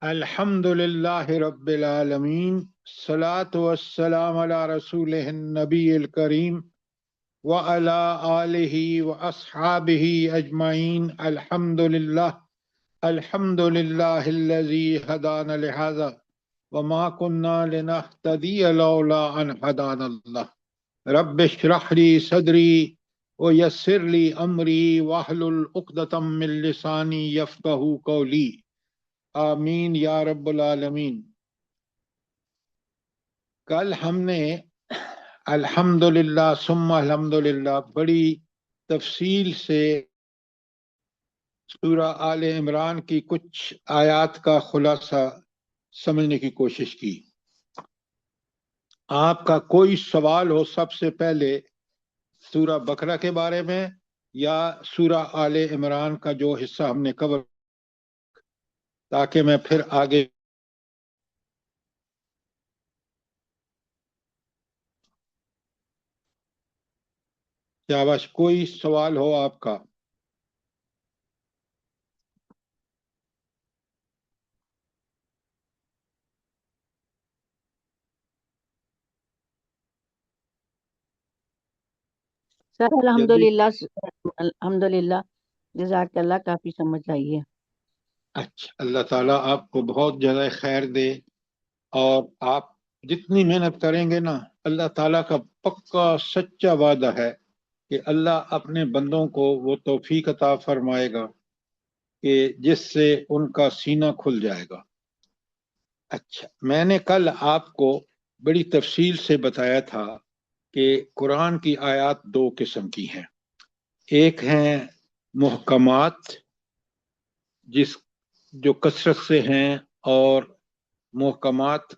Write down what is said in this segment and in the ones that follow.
الحمدللہ رب العالمین، الصلاۃ والسلام علی رسولہ النبی الکریم وعلی آلہ واصحابہ اجمعین۔ الحمدللہ الحمدللہ الذی ہدانا لہذا وما کنا لنہتدی لولا ان ہدانا اللہ۔ رب اشرح لی صدری ویسر لی امری واحلل عقدۃ من لسانی یفقہوا قولی، آمین یا رب العالمین۔ کل ہم نے الحمدللہ ثم الحمدللہ بڑی تفصیل سے سورہ آل عمران کی کچھ آیات کا خلاصہ سمجھنے کی کوشش کی۔ آپ کا کوئی سوال ہو سب سے پہلے سورہ بقرہ کے بارے میں یا سورہ آل عمران کا جو حصہ ہم نے کور، تاکہ میں پھر آگے شاباش، کوئی سوال ہو آپ کا؟ سر جلدی۔ الحمدللہ جزاک اللہ، کافی سمجھ آئی ہے۔ اچھا، اللہ تعالیٰ آپ کو بہت زیادہ خیر دے، اور آپ جتنی محنت کریں گے نا، اللہ تعالیٰ کا پکا سچا وعدہ ہے کہ اللہ اپنے بندوں کو وہ توفیق عطا فرمائے گا کہ جس سے ان کا سینہ کھل جائے گا۔ اچھا، میں نے کل آپ کو بڑی تفصیل سے بتایا تھا کہ قرآن کی آیات دو قسم کی ہیں۔ ایک ہیں محکمات، جو کثرت سے ہیں، اور محکمات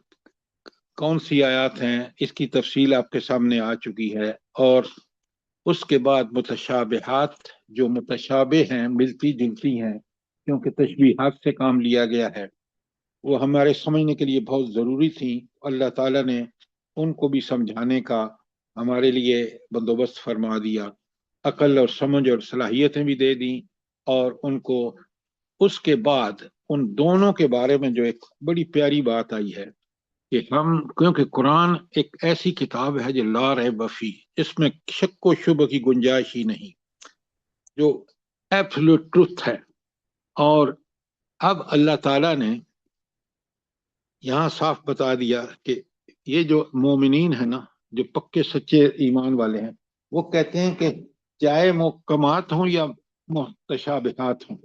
کون سی آیات ہیں اس کی تفصیل آپ کے سامنے آ چکی ہے، اور اس کے بعد متشابہات جو متشابہ ہیں، ملتی جلتی ہیں، کیونکہ تشبیہات سے کام لیا گیا ہے، وہ ہمارے سمجھنے کے لیے بہت ضروری تھیں۔ اللہ تعالیٰ نے ان کو بھی سمجھانے کا ہمارے لیے بندوبست فرما دیا، عقل اور سمجھ اور صلاحیتیں بھی دے دیں، اور ان کو اس کے بعد ان دونوں کے بارے میں جو ایک بڑی پیاری بات آئی ہے کہ کیونکہ قرآن ایک ایسی کتاب ہے جو لا ریب فی، اس میں شک و شبہ کی گنجائش ہی نہیں، جو ایبسولوٹ ٹروتھ ہے۔ اور اب اللہ تعالیٰ نے یہاں صاف بتا دیا کہ یہ جو مومنین ہیں نا، جو پکے سچے ایمان والے ہیں، وہ کہتے ہیں کہ چاہے محکمات ہوں یا متشابہات ہوں،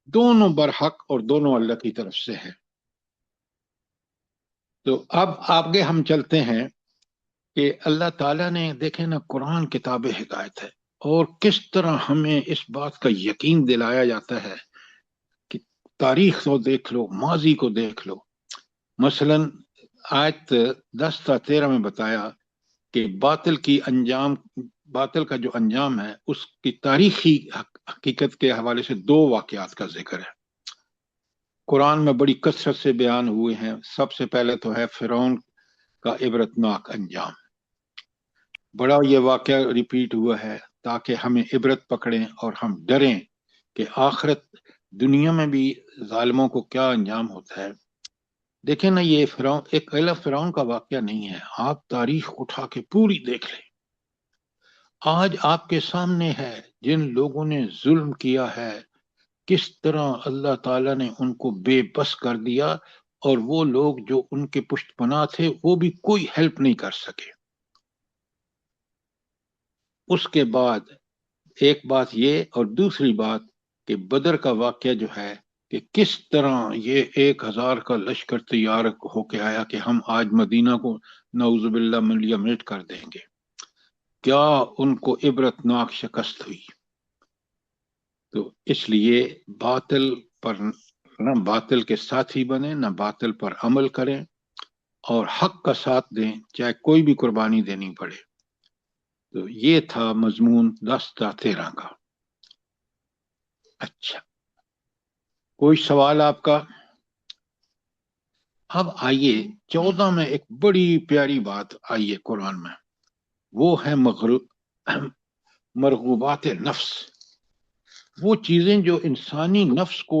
دونوں برحق اور دونوں اللہ کی طرف سے ہے۔ تو اب آگے ہم چلتے ہیں کہ اللہ تعالیٰ نے دیکھیں نا، قرآن کتاب ہدایت ہے، اور کس طرح ہمیں اس بات کا یقین دلایا جاتا ہے کہ تاریخ کو دیکھ لو، ماضی کو دیکھ لو۔ مثلا آیت 10 تا 13 میں بتایا کہ باطل کا جو انجام ہے، اس کی تاریخی حقیقت کے حوالے سے دو واقعات کا ذکر ہے، قرآن میں بڑی کثرت سے بیان ہوئے ہیں۔ سب سے پہلے تو ہے فرعون کا عبرتناک انجام۔ بڑا یہ واقعہ ریپیٹ ہوا ہے تاکہ ہمیں عبرت پکڑیں اور ہم ڈریں کہ آخرت دنیا میں بھی ظالموں کو کیا انجام ہوتا ہے۔ دیکھیں نا، یہ فرعون ایک فرعون کا واقعہ نہیں ہے، آپ تاریخ اٹھا کے پوری دیکھ لیں۔ آج آپ کے سامنے ہے جن لوگوں نے ظلم کیا ہے، کس طرح اللہ تعالیٰ نے ان کو بے بس کر دیا، اور وہ لوگ جو ان کے پشت پناہ تھے وہ بھی کوئی ہیلپ نہیں کر سکے۔ اس کے بعد ایک بات یہ، اور دوسری بات کہ بدر کا واقعہ جو ہے کہ کس طرح یہ 1000 کا لشکر تیار ہو کے آیا کہ ہم آج مدینہ کو نعوذ باللہ ملیمٹ کر دیں گے، کیا ان کو عبرتناک شکست ہوئی۔ تو اس لیے باطل پر نہ باطل کے ساتھی بنے، نہ باطل پر عمل کریں، اور حق کا ساتھ دیں چاہے کوئی بھی قربانی دینی پڑے۔ تو یہ تھا مضمون 10 تا 13 کا۔ اچھا، کوئی سوال آپ کا؟ اب آئیے 14 میں ایک بڑی پیاری بات آئی ہے قرآن میں، وہ ہے مرغوبات نفس، وہ چیزیں جو انسانی نفس کو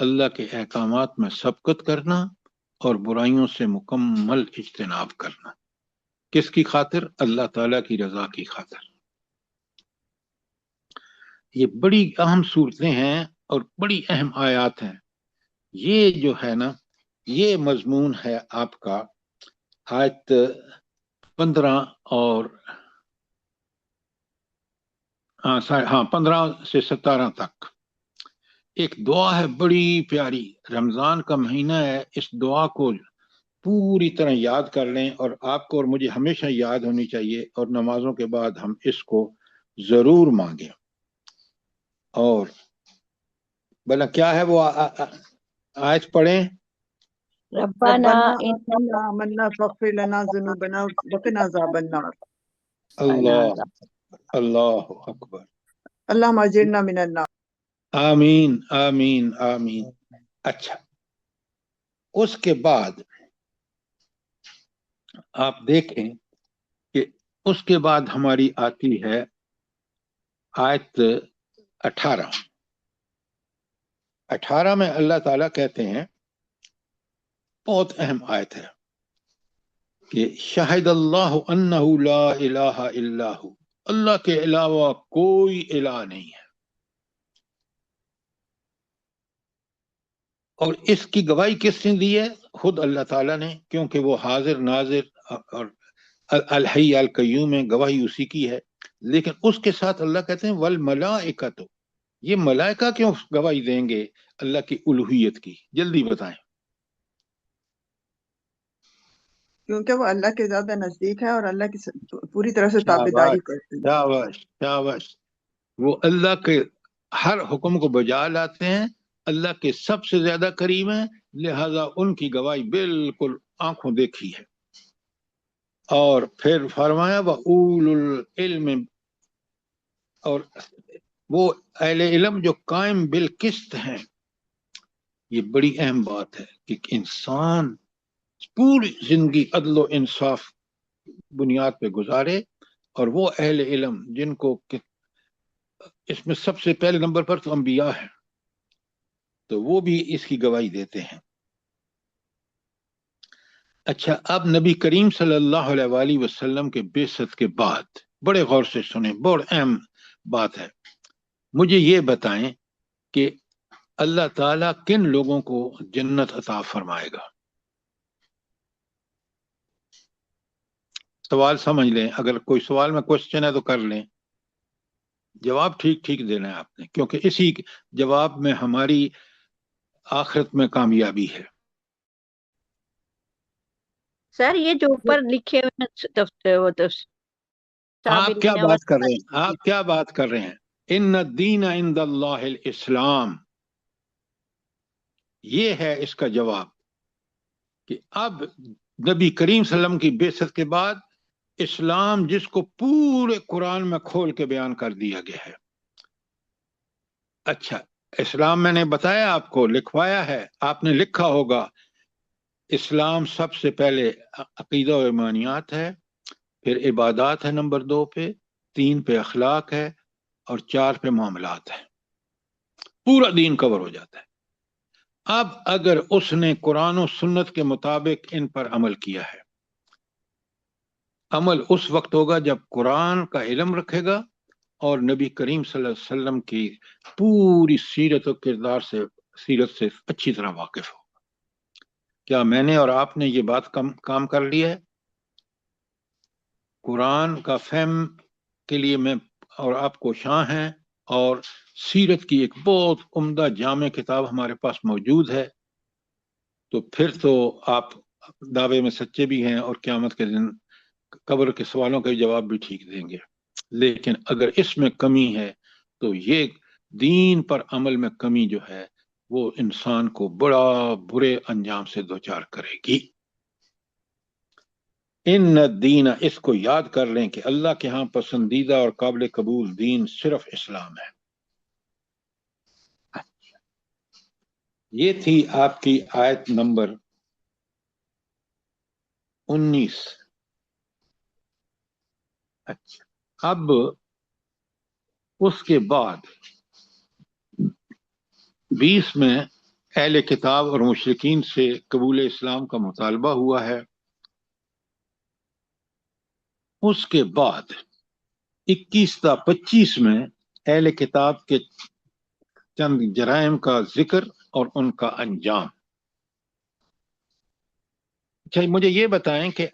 اللہ کے احکامات میں سبقت کرنا اور برائیوں سے مکمل اجتناب کرنا. کس کی خاطر؟ اللہ تعالیٰ کی رضا کی خاطر. یہ بڑی اہم صورتیں ہیں اور بڑی اہم آیات ہیں. یہ جو ہے نا، یہ مضمون ہے آپ کا آیت 15 اور 15 سے 17 تک. ایک دعا ہے بڑی پیاری. رمضان کا مہینہ ہے، اس دعا کو پوری طرح یاد کر لیں، اور آپ کو اور مجھے ہمیشہ یاد ہونی چاہیے، اور نمازوں کے بعد ہم اس کو ضرور مانگیں. اور بلا کیا ہے وہ آیت پڑھیں. ربنا ربنا إننا إنا آمنا فاغفر لنا ذنوبنا وقنا عذاب النار. اللہ اللہ اکبر. اللهم اجرنا من النار. آمین آمین آمین. اچھا، اس کے بعد آپ دیکھیں کہ اس کے بعد ہماری آتی ہے آیت 18. 18 میں اللہ تعالیٰ کہتے ہیں، بہت اہم آیت ہے، کہ شاہد اللہ انہ لا الہ الا ہو، اللہ کے علاوہ کوئی الہ نہیں ہے. اور اس کی گواہی کس نے دی ہے؟ خود اللہ تعالیٰ نے، کیونکہ وہ حاضر ناظر اور الحی القیوم ہے، گواہی اسی کی ہے. لیکن اس کے ساتھ اللہ کہتے ہیں والملائکۃ، یہ ملائکہ کیوں گواہی دیں گے اللہ کی الوہیت کی؟ جلدی بتائیں. کیونکہ وہ اللہ کے زیادہ نزدیک ہے اور اللہ کی پوری طرح سے شاباش تابعداری کرتے ہیں. شاباش شاباش. وہ اللہ کے ہر حکم کو بجا لاتے ہیں، اللہ کے سب سے زیادہ قریب ہیں، لہذا ان کی گواہی بالکل آنکھوں دیکھی ہے. اور پھر فرمایا وَأُولُو الْعِلْمِ، اور وہ اہل علم جو قائم بالقسط ہیں. یہ بڑی اہم بات ہے کہ انسان پوری زندگی عدل و انصاف بنیاد پہ گزارے، اور وہ اہل علم جن کو اس میں سب سے پہلے نمبر پر تو انبیاء ہیں، تو وہ بھی اس کی گواہی دیتے ہیں. اچھا، اب نبی کریم صلی اللہ علیہ وآلہ وسلم کے بعثت کے بعد، بڑے غور سے سنیں، بڑا اہم بات ہے، مجھے یہ بتائیں کہ اللہ تعالیٰ کن لوگوں کو جنت عطا فرمائے گا؟ سوال سمجھ لیں، اگر کوئی سوال میں کوشچن ہے تو کر لیں. جواب ٹھیک ٹھیک دینا ہے آپ نے، کیونکہ اسی جواب میں ہماری آخرت میں کامیابی ہے. سر یہ جو اوپر لکھے ہوئے ہیں آپ کیا بات کر رہے ہیں؟ آپ کیا بات کر رہے ہیں؟ ان الدین عند اللہ الاسلام، یہ ہے اس کا جواب، کہ اب نبی کریم صلی اللہ علیہ وسلم کی بعثت کے بعد اسلام، جس کو پورے قرآن میں کھول کے بیان کر دیا گیا ہے. اچھا، اسلام میں نے بتایا آپ کو، لکھوایا ہے، آپ نے لکھا ہوگا. اسلام سب سے پہلے عقیدہ و ایمانیات ہے، پھر عبادات ہے نمبر 2 پہ، 3 پہ اخلاق ہے، اور 4 پہ معاملات ہے. پورا دین کور ہو جاتا ہے. اب اگر اس نے قرآن و سنت کے مطابق ان پر عمل کیا ہے، عمل اس وقت ہوگا جب قرآن کا علم رکھے گا اور نبی کریم صلی اللہ علیہ وسلم کی پوری سیرت و کردار سے، سیرت سے اچھی طرح واقف ہوگا. کیا میں نے اور آپ نے یہ بات کام کر لی ہے؟ قرآن کا فہم کے لیے میں اور آپ کو شاں ہیں، اور سیرت کی ایک بہت عمدہ جامع کتاب ہمارے پاس موجود ہے. تو پھر تو آپ دعوے میں سچے بھی ہیں، اور قیامت کے دن قبر کے سوالوں کے جواب بھی ٹھیک دیں گے. لیکن اگر اس میں کمی ہے تو یہ دین پر عمل میں کمی جو ہے وہ انسان کو بڑا برے انجام سے دوچار کرے گی. ان الدین، اس کو یاد کر لیں کہ اللہ کے ہاں پسندیدہ اور قابل قبول دین صرف اسلام ہے. یہ تھی آپ کی آیت نمبر 19. اچھا، اب اس کے بعد 20 میں اہل کتاب اور مشرکین سے قبول اسلام کا مطالبہ ہوا ہے۔ اس کے بعد 21 تا 25 میں اہل کتاب کے چند جرائم کا ذکر اور ان کا انجام۔ اچھا مجھے یہ بتائیں کہ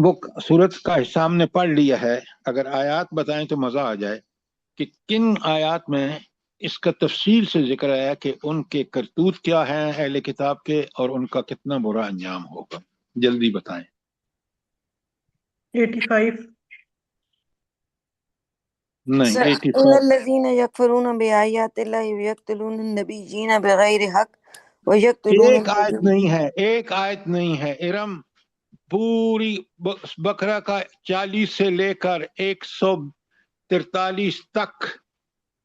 وہ سورت کا حصہ ہم نے پڑھ لیا ہے، اگر آیات بتائیں تو مزہ آ جائے کہ کن آیات میں اس کا تفصیل سے ذکر آیا کہ ان کے کرتوت کیا ہیں اہل کتاب کے اور ان کا کتنا برا انجام ہوگا، جلدی بتائیں۔ 85 نہیں سر ان 85 الذين يكفرون بآيات الله ويقتلون النبيين بغير حق ويقتلون ایک آیت نہیں ہے، ایک آیت نہیں ہے ارم، پوری بقرہ کا 40 سے لے کر 143 تک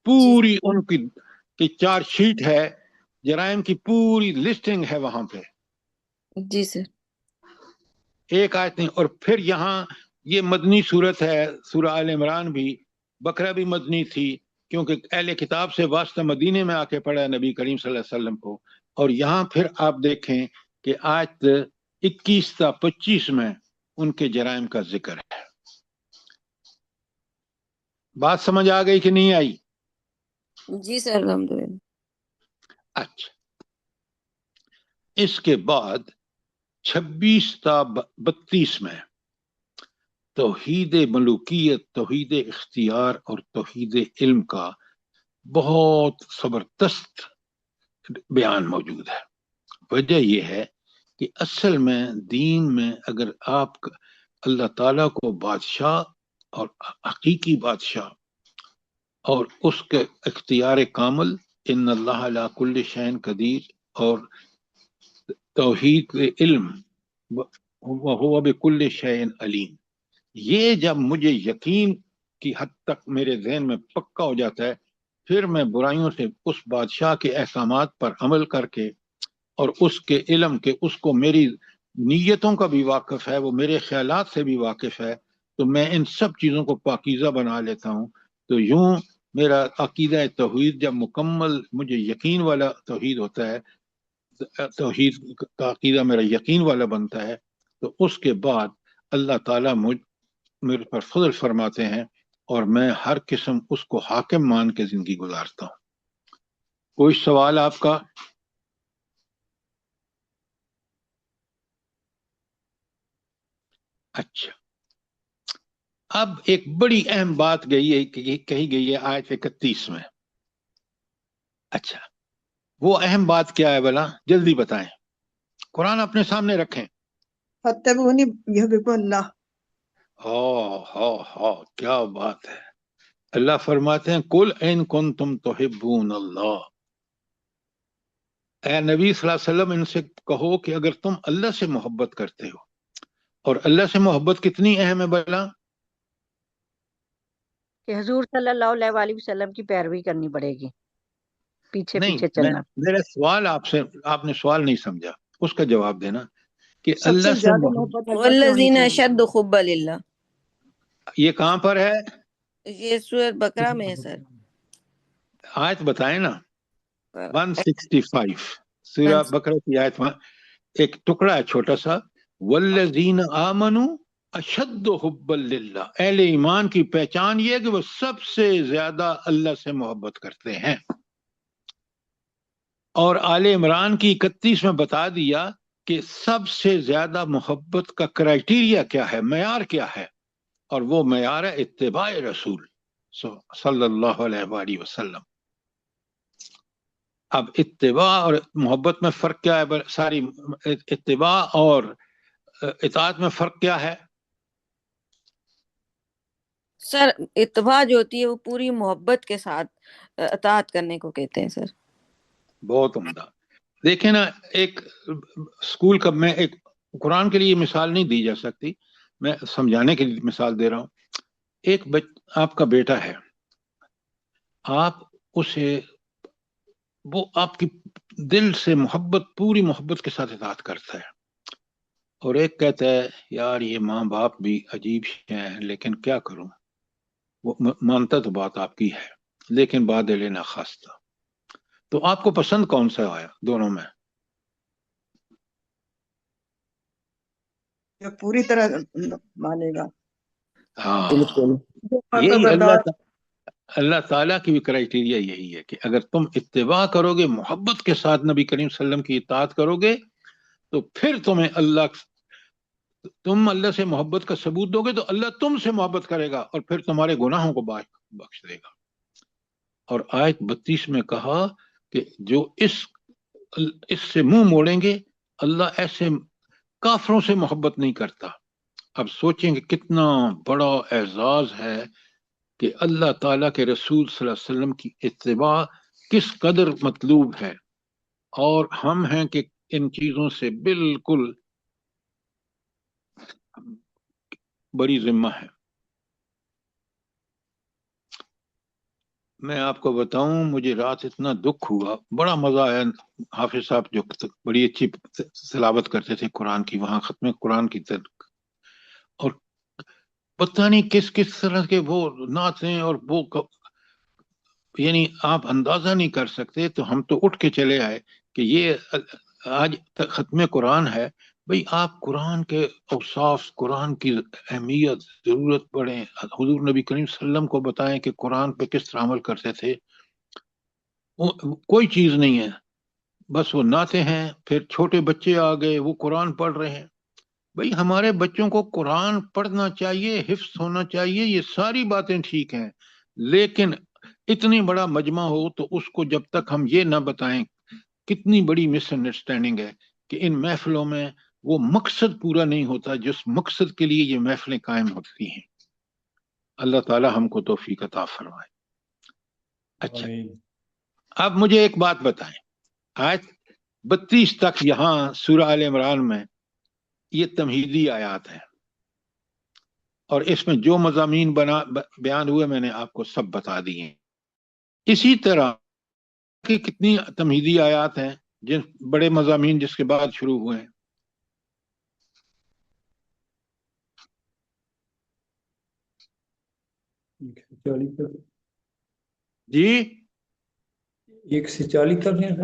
پوری ان کی چار شیٹ ہے، جرائم کی پوری لسٹنگ ہے وہاں پہ، جی سر ایک آیت نہیں۔ اور پھر یہاں یہ مدنی صورت ہے، سورہ آل عمران بھی، بقرہ بھی مدنی تھی کیونکہ اہل کتاب سے واسطہ مدینے میں آ کے پڑھا نبی کریم صلی اللہ علیہ وسلم کو۔ اور یہاں پھر آپ دیکھیں کہ آیت 21 تا 25 میں ان کے جرائم کا ذکر ہے۔ بات سمجھ آ گئی کہ نہیں آئی؟ جی سر الحمدللہ۔ اچھا، اس کے بعد 26 تا 32 میں توحید ملوکیت، توحید اختیار اور توحید علم کا بہت زبردست بیان موجود ہے۔ وجہ یہ ہے کہ اصل میں دین میں اگر آپ اللہ تعالیٰ کو بادشاہ اور حقیقی بادشاہ اور اس کے اختیار کامل، ان اللہ علی کل شیء قدیر، اور توحید علم وہو بکل شیء علیم، یہ جب مجھے یقین کی حد تک میرے ذہن میں پکا ہو جاتا ہے، پھر میں برائیوں سے اس بادشاہ کے احکامات پر عمل کر کے اور اس کے علم کے، اس کو میری نیتوں کا بھی واقف ہے، وہ میرے خیالات سے بھی واقف ہے، تو میں ان سب چیزوں کو پاکیزہ بنا لیتا ہوں۔ تو یوں میرا عقیدہ توحید جب مکمل مجھے یقین والا توحید ہوتا ہے، توحید کا عقیدہ میرا یقین والا بنتا ہے، تو اس کے بعد اللہ تعالیٰ میرے پر فضل فرماتے ہیں اور میں ہر قسم اس کو حاکم مان کے زندگی گزارتا ہوں۔ کوئی سوال آپ کا؟ اچھا، اب ایک بڑی اہم بات کہی گئی ہے آیت 31 میں۔ اچھا، وہ اہم بات کیا ہے بلا؟ جلدی بتائیں، قرآن اپنے سامنے رکھیں۔ فاتبعونی یحببکم اللہ۔ ہاں کیا بات ہے! اللہ فرماتے ہیں قل ان کنتم تحبون اللہ، اے نبی صلی اللہ علیہ وسلم ان سے کہو کہ اگر تم اللہ سے محبت کرتے ہو، اور اللہ سے محبت کتنی اہم ہے بلا؟ کہ حضور صلی اللہ علیہ وآلہ وسلم کی پیروی کرنی پڑے گی، پیچھے نہیں، پیچھے چلنا۔ میرا سوال آپ نے سوال نہیں سمجھا، اس کا جواب دینا کہ سب اللہ سے سے زیادہ محبت اللہ سے ہونی والذین چاہیے۔ اشد حبا للہ، یہ کہاں پر ہے؟ یہ سورۃ بقرہ میں ہے سر۔ آیت بتائیں نا، 165 سورہ بقرہ کی آیت میں ایک ٹکڑا ہے چھوٹا سا، والذین آمنوا اشد حبا للہ، اہل ایمان کی پہچان یہ ہے کہ وہ سب سے زیادہ اللہ سے محبت کرتے ہیں۔ اور آل عمران کی 31 میں بتا دیا کہ سب سے زیادہ محبت کا کرائٹیریا کیا ہے، معیار کیا ہے، اور وہ معیار ہے اتباع رسول صلی اللہ علیہ وآلہ وسلم۔ اب اتباع اور محبت میں فرق کیا ہے؟ ساری اتباع اور اطاعت میں فرق کیا ہے؟ سر اتباع جو ہوتی ہے وہ پوری محبت کے ساتھ اطاعت کرنے کو کہتے ہیں سر۔ بہت عمدہ۔ دیکھیں نا، ایک اسکول کا، میں ایک قرآن کے لیے مثال نہیں دی جا سکتی، میں سمجھانے کے لیے مثال دے رہا ہوں۔ ایک آپ کا بیٹا ہے، آپ اسے، وہ آپ کی دل سے محبت، پوری محبت کے ساتھ اطاعت کرتا ہے، اور ایک کہتا ہے یار یہ ماں باپ بھی عجیب ہیں لیکن کیا کروں، وہ مانتا تو بات آپ کی ہے لیکن بات لینا خاص تھا۔ تو آپ کو پسند کون سا آیا دونوں میں؟ جو پوری طرح مانے گا، ہاں بالکل جو یہی فرمانبردار۔ اللہ تعالیٰ کی بھی کرائٹیریا یہی ہے کہ اگر تم اتباع کرو گے، محبت کے ساتھ نبی کریم صلی اللہ علیہ وسلم کی اطاعت کرو گے، تو پھر تم اللہ سے محبت کا ثبوت دو گے تو اللہ تم سے محبت کرے گا اور پھر تمہارے گناہوں کو بخش دے گا۔ اور آیت 32 میں کہا کہ جو اس سے منہ موڑیں گے، اللہ ایسے کافروں سے محبت نہیں کرتا۔ اب سوچیں کہ کتنا بڑا اعزاز ہے کہ اللہ تعالیٰ کے رسول صلی اللہ علیہ وسلم کی اتباع کس قدر مطلوب ہے، اور ہم ہیں کہ ان چیزوں سے بالکل بڑی ذمہ ہے۔ میں آپ کو بتاؤں، مجھے رات اتنا دکھ ہوا، بڑا مزہ آیا۔ حافظ صاحب جو بڑی اچھی تلاوت کرتے تھے قرآن کی، وہاں ختم قرآن کی طرف، اور پتہ نہیں کس کس طرح کے وہ نعتیں، اور وہ یعنی آپ اندازہ نہیں کر سکتے۔ تو ہم تو اٹھ کے چلے آئے کہ یہ آج ختم قرآن ہے، بھئی آپ قرآن کے اوصاف، قرآن کی اہمیت، ضرورت پڑیں، حضور نبی کریم صلی اللہ علیہ وسلم کو بتائیں کہ قرآن پہ کس طرح عمل کرتے تھے۔ کوئی چیز نہیں ہے، بس وہ نعتیں ہیں۔ پھر چھوٹے بچے آ گئے، وہ قرآن پڑھ رہے ہیں۔ بھئی ہمارے بچوں کو قرآن پڑھنا چاہیے، حفظ ہونا چاہیے، یہ ساری باتیں ٹھیک ہیں، لیکن اتنی بڑا مجمع ہو تو اس کو جب تک ہم یہ نہ بتائیں، کتنی بڑی مس انڈرسٹینڈنگ ہے کہ ان محفلوں میں وہ مقصد پورا نہیں ہوتا جس مقصد کے لیے یہ محفلیں قائم ہوتی ہیں۔ اللہ تعالی ہم کو توفیق عطا فرمائے۔ اچھا، اب مجھے ایک بات بتائیں، آیت 32 تک یہاں سورہ آل عمران میں یہ تمہیدی آیات ہیں، اور اس میں جو مضامین بیان ہوئے میں نے آپ کو سب بتا دیے ہیں۔ اسی طرح کی کتنی تمہیدی آیات ہیں، جن بڑے مضامین جس کے بعد شروع ہوئے ہیں۔ جی 1 سے 40 تک ہیں۔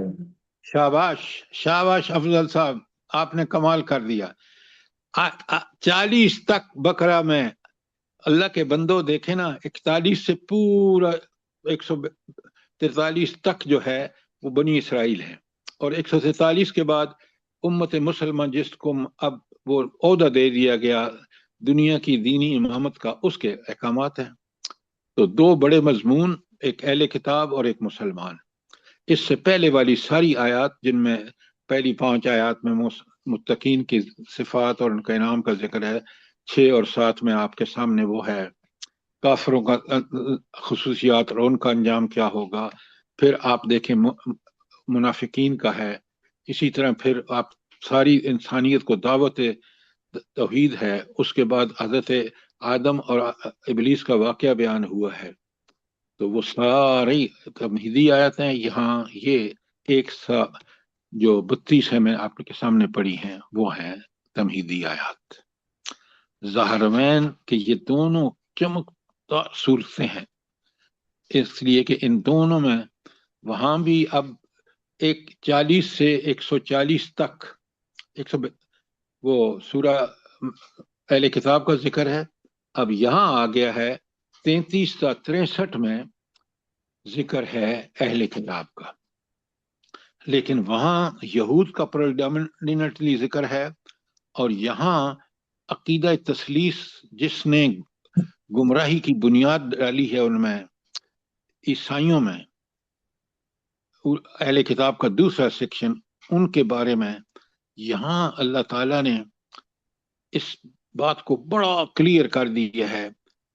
شاباش شاباش افضل صاحب، آپ نے کمال کر دیا۔ 40 تک بقرہ میں اللہ کے بندوں دیکھیں نا، 41 سے پورا 143 تک جو ہے وہ بنی اسرائیل ہے، اور 143 کے بعد امت مسلمہ جس کو اب وہ عہدہ دے دیا گیا دنیا کی دینی امامت کا، اس کے احکامات ہیں۔ تو دو بڑے مضمون، ایک اہل کتاب اور ایک مسلمان۔ اس سے پہلے والی ساری آیات، جن میں پہلی 5 آیات میں متقین کی صفات اور ان کا انعام کا ذکر ہے، 6 اور 7 میں آپ کے سامنے وہ ہے کافروں کا خصوصیات اور ان کا انجام کیا ہوگا۔ پھر آپ دیکھیں منافقین کا ہے، اسی طرح پھر آپ ساری انسانیت کو دعوت توحید ہے، اس کے بعد حضرت آدم اور ابلیس کا واقعہ بیان ہوا ہے۔ تو وہ ساری تمہیدی آیات ہیں۔ یہاں یہ ایک سا جو 32 ہے میں آپ کے سامنے پڑھی ہیں، وہ ہیں تمہیدی آیات۔ ظاہرین کہ یہ دونوں چمکتا صورتیں ہیں، اس لیے کہ ان دونوں میں وہاں بھی اب 40 سے 140 تک وہ سورہ اہل کتاب کا ذکر ہے۔ اب یہاں آ گیا ہے 33 تا 63 میں ذکر ہے اہل کتاب کا، لیکن وہاں یہود کا پریڈامنٹلی ذکر ہے، اور یہاں عقیدہ تثلیث جس نے گمراہی کی بنیاد ڈالی ہے ان میں، عیسائیوں میں، اہل کتاب کا دوسرا سیکشن، ان کے بارے میں یہاں اللہ تعالیٰ نے اس بات کو بڑا کلیئر کر دیا ہے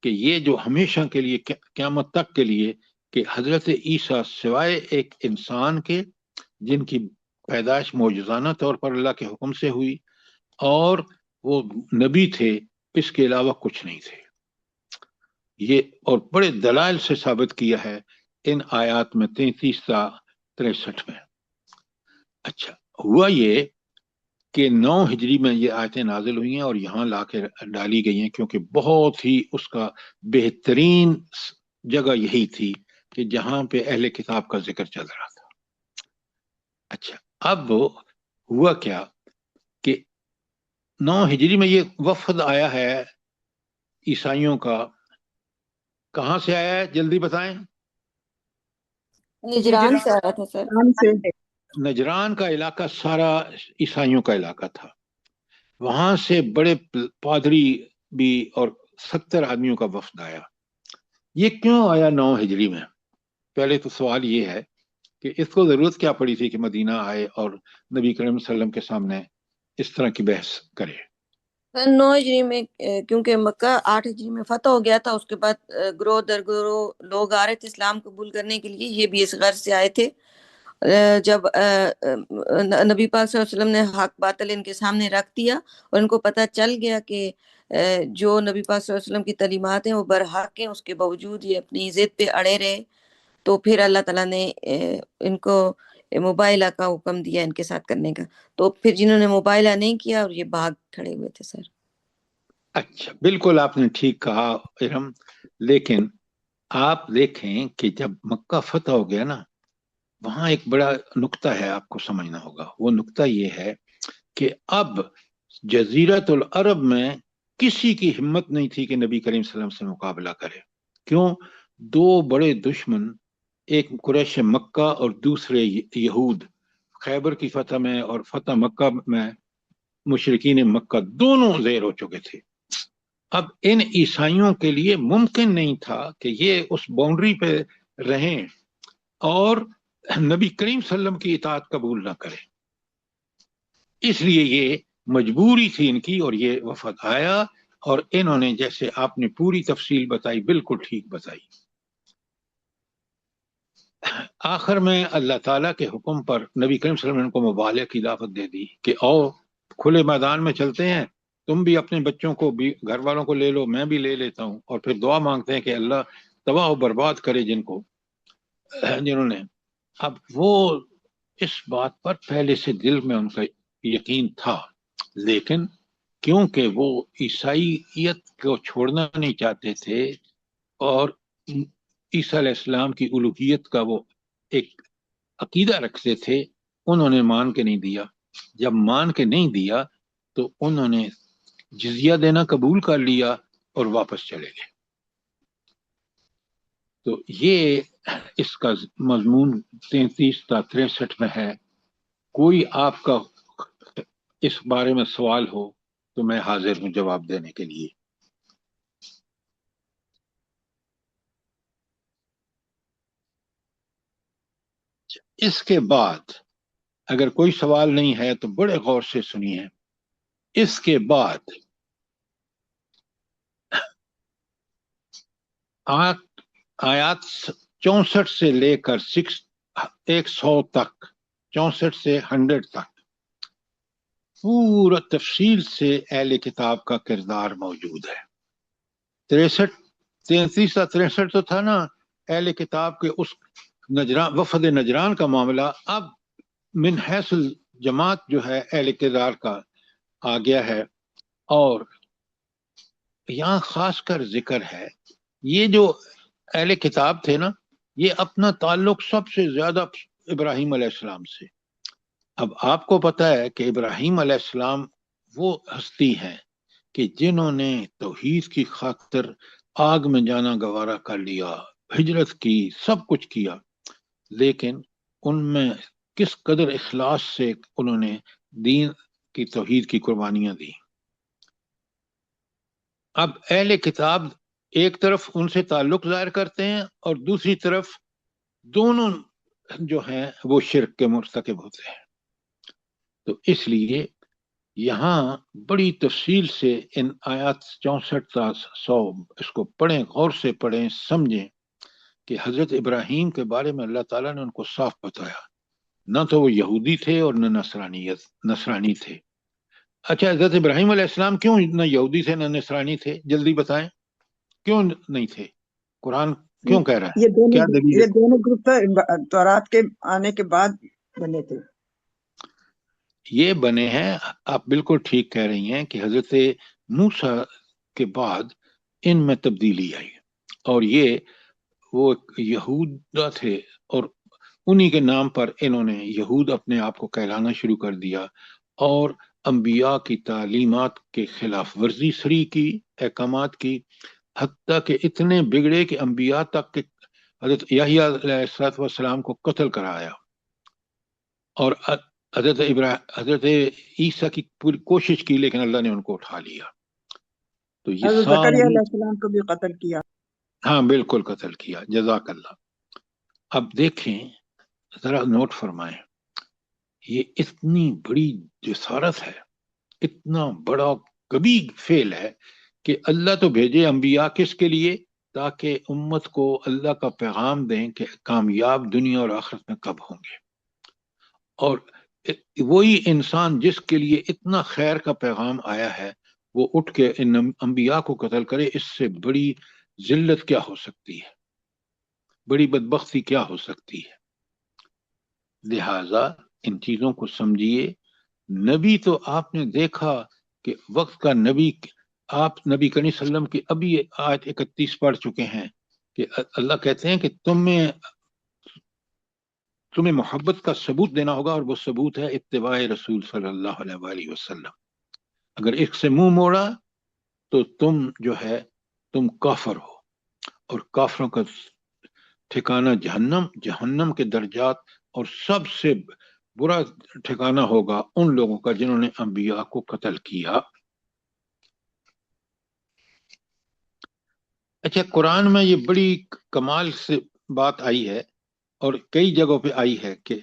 کہ یہ جو ہمیشہ کے لیے، قیامت تک کے لیے، کہ حضرت عیسیٰ سوائے ایک انسان کے جن کی پیدائش معجزانہ طور پر اللہ کے حکم سے ہوئی، اور وہ نبی تھے، اس کے علاوہ کچھ نہیں تھے۔ یہ اور بڑے دلائل سے ثابت کیا ہے ان آیات میں 33 تا 63 میں۔ اچھا، ہوا یہ کہ 9 ہجری میں یہ آیتیں نازل ہوئی ہیں اور یہاں لا کے ڈالی گئی ہیں، کیونکہ بہت ہی اس کا بہترین جگہ یہی تھی کہ جہاں پہ اہل کتاب کا ذکر چل رہا تھا۔ اچھا، اب ہوا کیا کہ 9 ہجری میں یہ وفد آیا ہے عیسائیوں کا، کہاں سے آیا ہے جلدی بتائیں؟ نجران سے آیا تھا سر۔ نام سے نجران کا علاقہ سارا عیسائیوں کا علاقہ تھا، وہاں سے بڑے پادری بھی اور 70 آدمیوں کا وفد آیا۔ یہ کیوں آیا 9 ہجری میں؟ پہلے تو سوال یہ ہے کہ اس کو ضرورت کیا پڑی تھی کہ مدینہ آئے اور نبی کریم صلی اللہ علیہ وسلم کے سامنے اس طرح کی بحث کرے؟ سن 9 ہجری میں کیونکہ مکہ 8 ہجری میں فتح ہو گیا تھا، اس کے بعد گروہ در گروہ لوگ آ رہے تھے اسلام قبول کرنے کے لیے، یہ بھی اس غرض سے آئے تھے۔ جب نبی پاک صلی اللہ علیہ وسلم نے حق باطل ان کے سامنے رکھ دیا اور ان کو پتہ چل گیا کہ جو نبی پاک صلی اللہ علیہ وسلم کی تعلیمات ہیں وہ برحق ہیں، اس کے باوجود یہ اپنی ضد پہ اڑے رہے، تو پھر اللہ تعالیٰ نے ان کو مباہلہ کا حکم دیا ان کے ساتھ کرنے کا، تو پھر جنہوں نے مباہلہ نہیں کیا اور یہ بھاگ کھڑے ہوئے تھے سر۔ اچھا، بالکل آپ نے ٹھیک کہا ارم، لیکن آپ دیکھیں کہ جب مکہ فتح ہو گیا نا، وہاں ایک بڑا نقطہ ہے آپ کو سمجھنا ہوگا۔ وہ نقطہ یہ ہے کہ اب جزیرۃ العرب میں کسی کی ہمت نہیں تھی کہ نبی کریم صلی اللہ علیہ وسلم سے مقابلہ کرے۔ کیوں؟ 2 بڑے دشمن، ایک قریش مکہ اور دوسرے یہود، خیبر کی فتح میں اور فتح مکہ میں مشرکین مکہ دونوں زیر ہو چکے تھے۔ اب ان عیسائیوں کے لیے ممکن نہیں تھا کہ یہ اس باؤنڈری پہ رہیں اور نبی کریم صلی اللہ علیہ وسلم کی اطاعت قبول نہ کریں، اس لیے یہ مجبوری تھی ان کی، اور یہ وفد آیا اور انہوں نے جیسے آپ نے پوری تفصیل بتائی بالکل ٹھیک بتائی۔ آخر میں اللہ تعالیٰ کے حکم پر نبی کریم صلی اللہ علیہ وسلم نے ان کو مباہلے کی دعوت دے دی کہ آؤ کھلے میدان میں چلتے ہیں، تم بھی اپنے بچوں کو بھی گھر والوں کو لے لو، میں بھی لے لیتا ہوں، اور پھر دعا مانگتے ہیں کہ اللہ تباہ و برباد کرے جنہوں نے۔ اب وہ اس بات پر پہلے سے دل میں ان کا یقین تھا، لیکن کیونکہ وہ عیسائیت کو چھوڑنا نہیں چاہتے تھے اور عیسیٰ علیہ السلام کی الوہیت کا وہ ایک عقیدہ رکھتے تھے، انہوں نے مان کے نہیں دیا۔ جب مان کے نہیں دیا تو انہوں نے جزیہ دینا قبول کر لیا اور واپس چلے گئے۔ تو یہ اس کا مضمون 33 تا 63 میں ہے۔ کوئی آپ کا اس بارے میں سوال ہو تو میں حاضر ہوں جواب دینے کے لیے۔ اس کے بعد اگر کوئی سوال نہیں ہے تو بڑے غور سے سنیے۔ اس کے بعد آیات 64 سے لے کر 100 تک، 64 سے 100 تک پورا تفصیل سے اہل کتاب کا کردار موجود ہے۔ 33 تا 63 تو تھا نا اہل کتاب کے اس وفد نجران کا معاملہ، اب من حیث الجماعت جو ہے اہل کردار کا آ گیا ہے، اور یہاں خاص کر ذکر ہے یہ جو اہل کتاب تھے نا، یہ اپنا تعلق سب سے زیادہ ابراہیم علیہ السلام سے۔ اب آپ کو پتہ ہے کہ ابراہیم علیہ السلام وہ ہستی ہیں کہ جنہوں نے توحید کی خاطر آگ میں جانا گوارا کر لیا، ہجرت کی، سب کچھ کیا، لیکن ان میں کس قدر اخلاص سے انہوں نے دین کی توحید کی قربانیاں دی۔ اب اہل کتاب ایک طرف ان سے تعلق ظاہر کرتے ہیں اور دوسری طرف دونوں جو ہیں وہ شرک کے مرتکب ہوتے ہیں۔ تو اس لیے یہاں بڑی تفصیل سے ان آیات 64 تا 100 اس کو پڑھیں، غور سے پڑھیں، سمجھیں کہ حضرت ابراہیم کے بارے میں اللہ تعالیٰ نے ان کو صاف بتایا، نہ تو وہ یہودی تھے اور نہ نصرانی تھے۔ اچھا، حضرت ابراہیم علیہ السلام کیوں نہ یہودی تھے نہ نصرانی تھے؟ جلدی بتائیں کیوں نہیں تھے؟ قرآن کیوں کہہ رہا ہے؟ کیا دلیل؟ یہ دونوں گروپ تورات کے آنے کے بعد بنے تھے۔ یہ بنے ہیں، آپ بالکل ٹھیک کہہ رہی ہیں کہ حضرت موسیٰ کے بعد ان میں تبدیلی آئی، اور یہ وہ یہودا تھے اور انہی کے نام پر انہوں نے یہود اپنے آپ کو کہلانا شروع کر دیا، اور انبیاء کی تعلیمات کے خلاف ورزی سری کی، احکامات کی، حتیٰ کہ اتنے بگڑے کہ انبیاء تک کہ حضرت یحییٰ علیہ السلام کو قتل کرایا، اور حضرت عیسیٰ کی پوری کوشش کی لیکن اللہ نے ان کو اٹھا لیا. تو یہ حضرت زکریا ساری، علیہ السلام کو بھی قتل کیا. ہاں بالکل قتل کیا. جزاک اللہ. اب دیکھیں، ذرا نوٹ فرمائیں، یہ اتنی بڑی جسارت ہے، اتنا بڑا کبھی فعل ہے کہ اللہ تو بھیجے انبیاء کس کے لیے؟ تاکہ امت کو اللہ کا پیغام دیں کہ کامیاب دنیا اور آخرت میں کب ہوں گے. اور وہی انسان جس کے لیے اتنا خیر کا پیغام آیا ہے وہ اٹھ کے ان انبیاء کو قتل کرے، اس سے بڑی ذلت کیا ہو سکتی ہے، بڑی بدبختی کیا ہو سکتی ہے. لہذا ان چیزوں کو سمجھیے. نبی تو آپ نے دیکھا کہ وقت کا نبی، آپ نبی کریم صلی اللہ علیہ وسلم کی ابھی آیت 31 پڑھ چکے ہیں کہ اللہ کہتے ہیں کہ تمہیں محبت کا ثبوت دینا ہوگا، اور وہ ثبوت ہے اتباع رسول صلی اللہ علیہ وآلہ وسلم. اگر ایک سے منہ موڑا تو تم کافر ہو، اور کافروں کا ٹھکانہ جہنم کے درجات، اور سب سے برا ٹھکانہ ہوگا ان لوگوں کا جنہوں نے انبیاء کو قتل کیا. اچھا، قرآن میں یہ بڑی کمال سے بات آئی ہے اور کئی جگہوں پہ آئی ہے کہ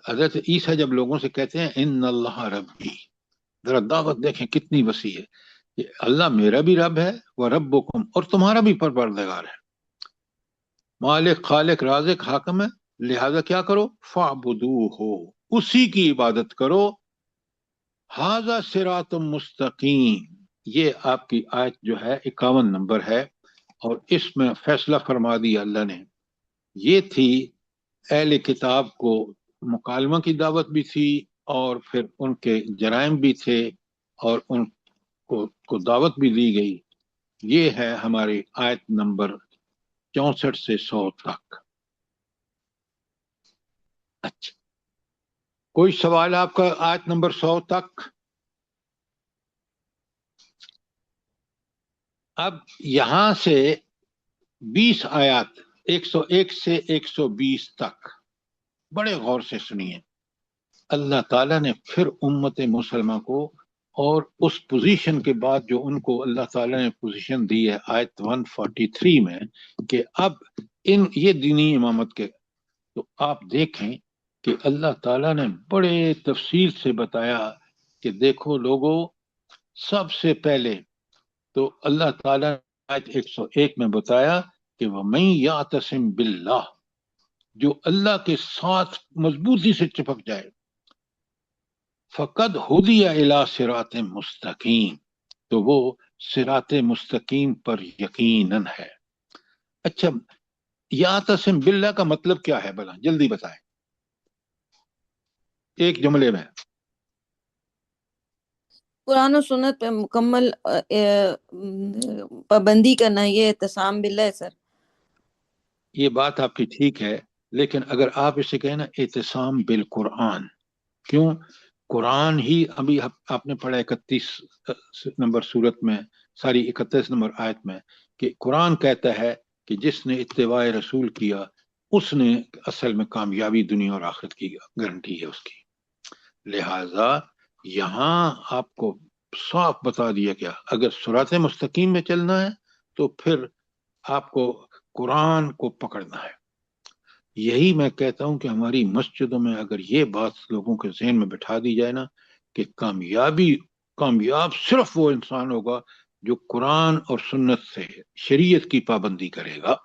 حضرت عیسیٰ جب لوگوں سے کہتے ہیں ان اللہ ربی، ذرا دعوت دیکھیں کتنی وسیع ہے کہ اللہ میرا بھی رب ہے، وہ ربکم، اور تمہارا بھی پروردگار ہے، مالک خالق رازق حاکم ہے، لہذا کیا کرو؟ فاعبدوہ، اسی کی عبادت کرو. ھذا صراط مستقیم، یہ آپ کی آیت جو ہے 51 نمبر ہے، اور اس میں فیصلہ فرما دیا اللہ نے. یہ تھی اہل کتاب کو مکالمہ کی دعوت بھی تھی، اور پھر ان کے جرائم بھی تھے، اور ان کو دعوت بھی دی گئی. یہ ہے ہماری آیت نمبر 64 سے 100 تک. اچھا، کوئی سوال آپ کا آیت نمبر 100 تک؟ اب یہاں سے 20 آیات 101 سے 120 تک بڑے غور سے سنیے. اللہ تعالیٰ نے پھر امت مسلمہ کو، اور اس پوزیشن کے بعد جو ان کو اللہ تعالیٰ نے پوزیشن دی ہے آیت 143 میں کہ اب یہ دینی امامت کے، تو آپ دیکھیں کہ اللہ تعالیٰ نے بڑے تفصیل سے بتایا کہ دیکھو لوگوں، سب سے پہلے تو اللہ تعالیٰ نے آیت 101 میں بتایا کہ وَمَن يَعْتَصِم بِاللَّهِ، جو اللہ کے ساتھ مضبوطی سے چپک جائے، فَقَدْ هُدِيَ إِلَىٰ صِرَاطٍ مُسْتَقِيم، تو وہ صراط مستقیم پر یقیناً ہے. اچھا، یعتصم باللہ کا مطلب کیا ہے بلا جلدی بتائیں ایک جملے میں. قرآن و سنت پہ مکمل پابندی کرنا، یہ اعتصام باللہ ہے سر. یہ بات آپ کی ٹھیک ہے، لیکن اگر آپ اسے کہیں نا اعتصام بالقرآن، کیوں؟ قرآن ہی ابھی آپ نے پڑھا 31 نمبر صورت میں، ساری 31 نمبر آیت میں، کہ قرآن کہتا ہے کہ جس نے اتباع رسول کیا اس نے اصل میں کامیابی دنیا اور آخرت کی گارنٹی ہے اس کی. لہذا یہاں آپ کو صاف بتا دیا گیا اگر صراط مستقیم میں چلنا ہے تو پھر آپ کو قرآن کو پکڑنا ہے. یہی میں کہتا ہوں کہ ہماری مسجدوں میں اگر یہ بات لوگوں کے ذہن میں بٹھا دی جائے نا کہ کامیاب صرف وہ انسان ہوگا جو قرآن اور سنت سے شریعت کی پابندی کرے گا.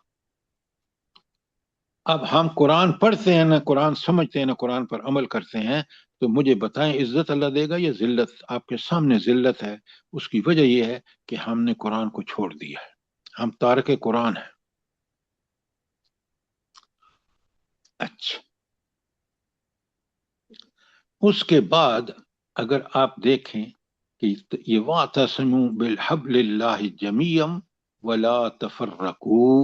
اب ہم قرآن پڑھتے ہیں، نہ قرآن سمجھتے ہیں، نہ قرآن پر عمل کرتے ہیں، تو مجھے بتائیں عزت اللہ دے گا یا ذلت؟ آپ کے سامنے ذلت ہے. اس کی وجہ یہ ہے کہ ہم نے قرآن کو چھوڑ دیا ہے، ہم تارک قرآن ہیں. اچھا، اس کے بعد اگر آپ دیکھیں کہ یہ وَاعْتَصِمُوا بِالْحَبْلِ اللَّهِ جَمِيعًا وَلَا تَفَرَّقُوا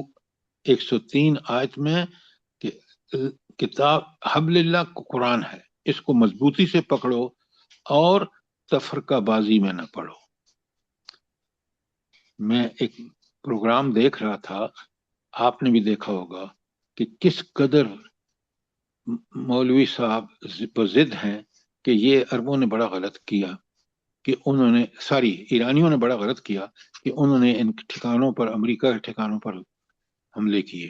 103 آیت میں کہ کتاب حبل اللہ کو قرآن ہے، اس کو مضبوطی سے پکڑو اور تفرقہ بازی میں نہ پڑو. میں ایک پروگرام دیکھ رہا تھا، آپ نے بھی دیکھا ہوگا کہ کس قدر مولوی صاحب پر ضد ہیں کہ یہ عربوں نے بڑا غلط کیا کہ انہوں نے ایرانیوں نے بڑا غلط کیا کہ انہوں نے ان ٹھکانوں پر، امریکہ کے ٹھکانوں پر حملے کیے.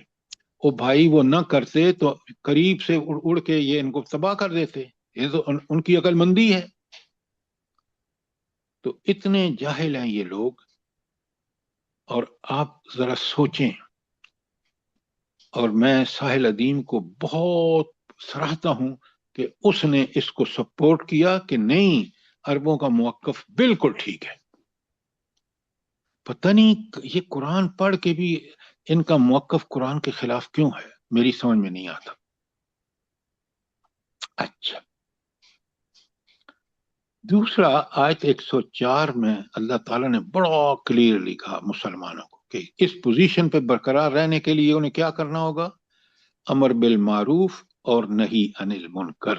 وہ بھائی وہ نہ کرتے تو قریب سے اڑ کے یہ ان کو تباہ کر دیتے. یہ تو ان کی عقل مندی ہے. تو اتنے جاہل ہیں یہ لوگ. اور آپ ذرا سوچیں، اور میں ساحل ادیم کو بہت سراہتا ہوں کہ اس نے اس کو سپورٹ کیا کہ نہیں، عربوں کا موقف بالکل ٹھیک ہے. پتہ نہیں یہ قرآن پڑھ کے بھی ان کا موقف قرآن کے خلاف کیوں ہے، میری سمجھ میں نہیں آتا. اچھا، دوسرا آیت 104 میں اللہ تعالیٰ نے بڑا کلیئرلی کہا مسلمانوں کو کہ اس پوزیشن پہ برقرار رہنے کے لیے انہیں کیا کرنا ہوگا؟ امر بالمعروف اور نہی عن المنکر.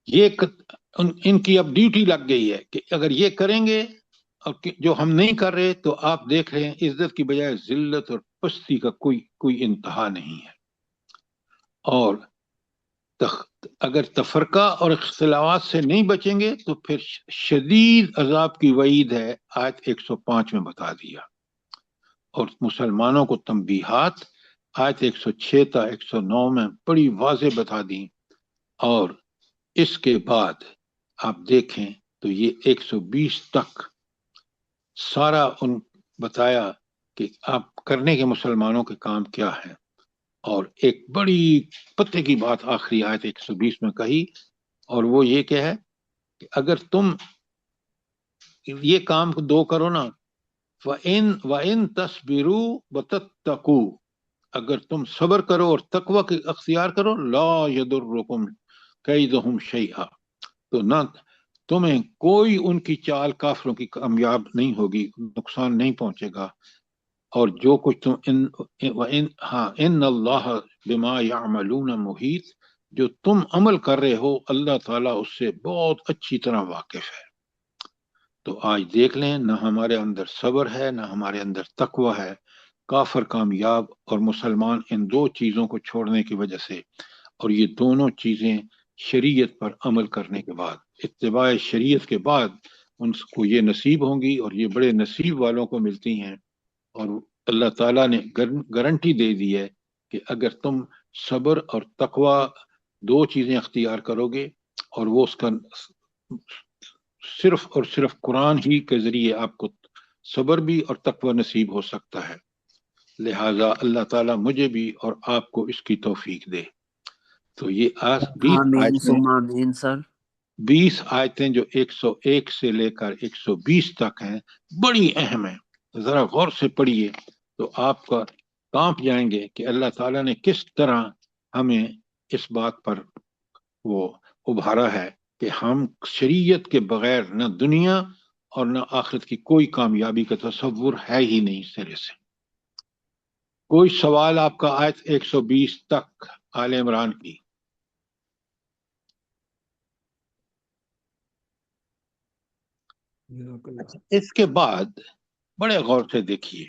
یہ ان کی اب ڈیوٹی لگ گئی ہے کہ اگر یہ کریں گے، اور جو ہم نہیں کر رہے تو آپ دیکھ رہے ہیں عزت کی بجائے ذلت اور پستی کا کوئی انتہا نہیں ہے. اور اگر تفرقہ اور اختلافات سے نہیں بچیں گے تو پھر شدید عذاب کی وعید ہے، آیت 105 میں بتا دیا. اور مسلمانوں کو تنبیہات آیت 106 تا 109 میں بڑی واضح بتا دیں. اور اس کے بعد آپ دیکھیں تو یہ 120 تک سارا ان بتایا کہ آپ کرنے کے مسلمانوں کے کام کیا ہیں. اور ایک بڑی پتے کی بات آخری آیت 120 میں کہی، اور وہ یہ کہ ہے کہ اگر تم یہ کام دو کرو نا، وَإِن تَصْبِرُوا وَتَتَّقُوا، اگر تم صبر کرو اور تقوی کی اختیار کرو، لا يَضُرُّكُمْ كَيْدُهُمْ شَيْئًا، تو نہ تمہیں کوئی ان کی چال کافروں کی کامیاب نہیں ہوگی، نقصان نہیں پہنچے گا. اور جو کچھ تم ان اللہ بما یعملون محیط، جو تم عمل کر رہے ہو اللہ تعالیٰ اس سے بہت اچھی طرح واقف ہے. تو آج دیکھ لیں، نہ ہمارے اندر صبر ہے، نہ ہمارے اندر تقوی ہے. کافر کامیاب اور مسلمان ان دو چیزوں کو چھوڑنے کی وجہ سے، اور یہ دونوں چیزیں شریعت پر عمل کرنے کے بعد، اتباع شریعت کے بعد ان کو یہ نصیب ہوں گی، اور یہ بڑے نصیب والوں کو ملتی ہیں. اور اللہ تعالیٰ نے گارنٹی دے دی ہے کہ اگر تم صبر اور تقوی دو چیزیں اختیار کرو گے، اور وہ اس کا صرف اور صرف قرآن ہی کے ذریعے آپ کو صبر بھی اور تقوی نصیب ہو سکتا ہے. لہٰذا اللہ تعالیٰ مجھے بھی اور آپ کو اس کی توفیق دے. تو یہ آمین ثم آمین سر. 20 آیتیں جو 101 سے لے کر 120 تک ہیں بڑی اہم ہیں. ذرا غور سے پڑھیے تو آپ کا کانپ جائیں گے کہ اللہ تعالیٰ نے کس طرح ہمیں اس بات پر وہ ابھارا ہے کہ ہم شریعت کے بغیر نہ دنیا اور نہ آخرت کی کوئی کامیابی کا تصور ہے ہی نہیں سرے سے. کوئی سوال آپ کا آیت 120 تک آل عمران کی؟ اس کے بعد بڑے غور سے دیکھیے،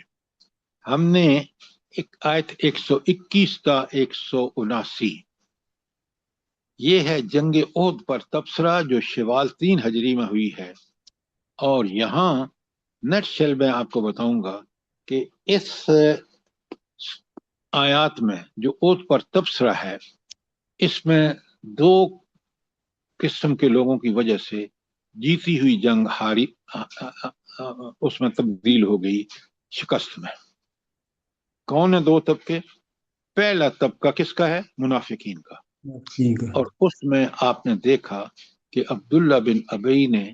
ہم نے ایک آیت 121 تا 179، یہ ہے جنگ احد پر تبصرہ جو شوال 3 ہجری میں ہوئی ہے. اور یہاں نیٹ شیل میں آپ کو بتاؤں گا کہ اس آیات میں جو احد پر تبصرہ ہے، اس میں 2 قسم کے لوگوں کی وجہ سے جیتی ہوئی جنگ ہاری اس میں تبدیل ہو گئی شکست میں. کون ہے 2 طبقے؟ پہلا طبقہ کس کا ہے؟ منافقین کا. اور اس میں آپ نے دیکھا کہ عبداللہ بن ابی نے،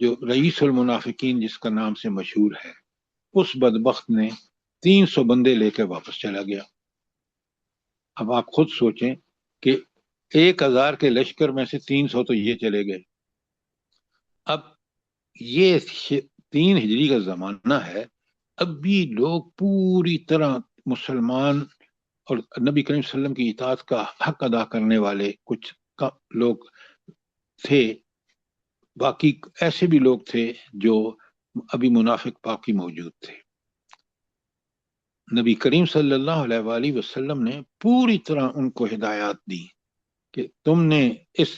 جو رئیس المنافقین جس کا نام سے مشہور ہے، اس بدبخت نے 300 بندے لے کے واپس چلا گیا. اب آپ خود سوچیں کہ 1000 کے لشکر میں سے 300 تو یہ چلے گئے. اب یہ 3 ہجری کا زمانہ ہے، اب بھی لوگ پوری طرح مسلمان اور نبی کریم صلی اللہ علیہ وسلم کی اطاعت کا حق ادا کرنے والے کچھ لوگ تھے، باقی ایسے بھی لوگ تھے جو ابھی منافق باقی موجود تھے۔ نبی کریم صلی اللہ علیہ وآلہ وسلم نے پوری طرح ان کو ہدایات دی کہ تم نے اس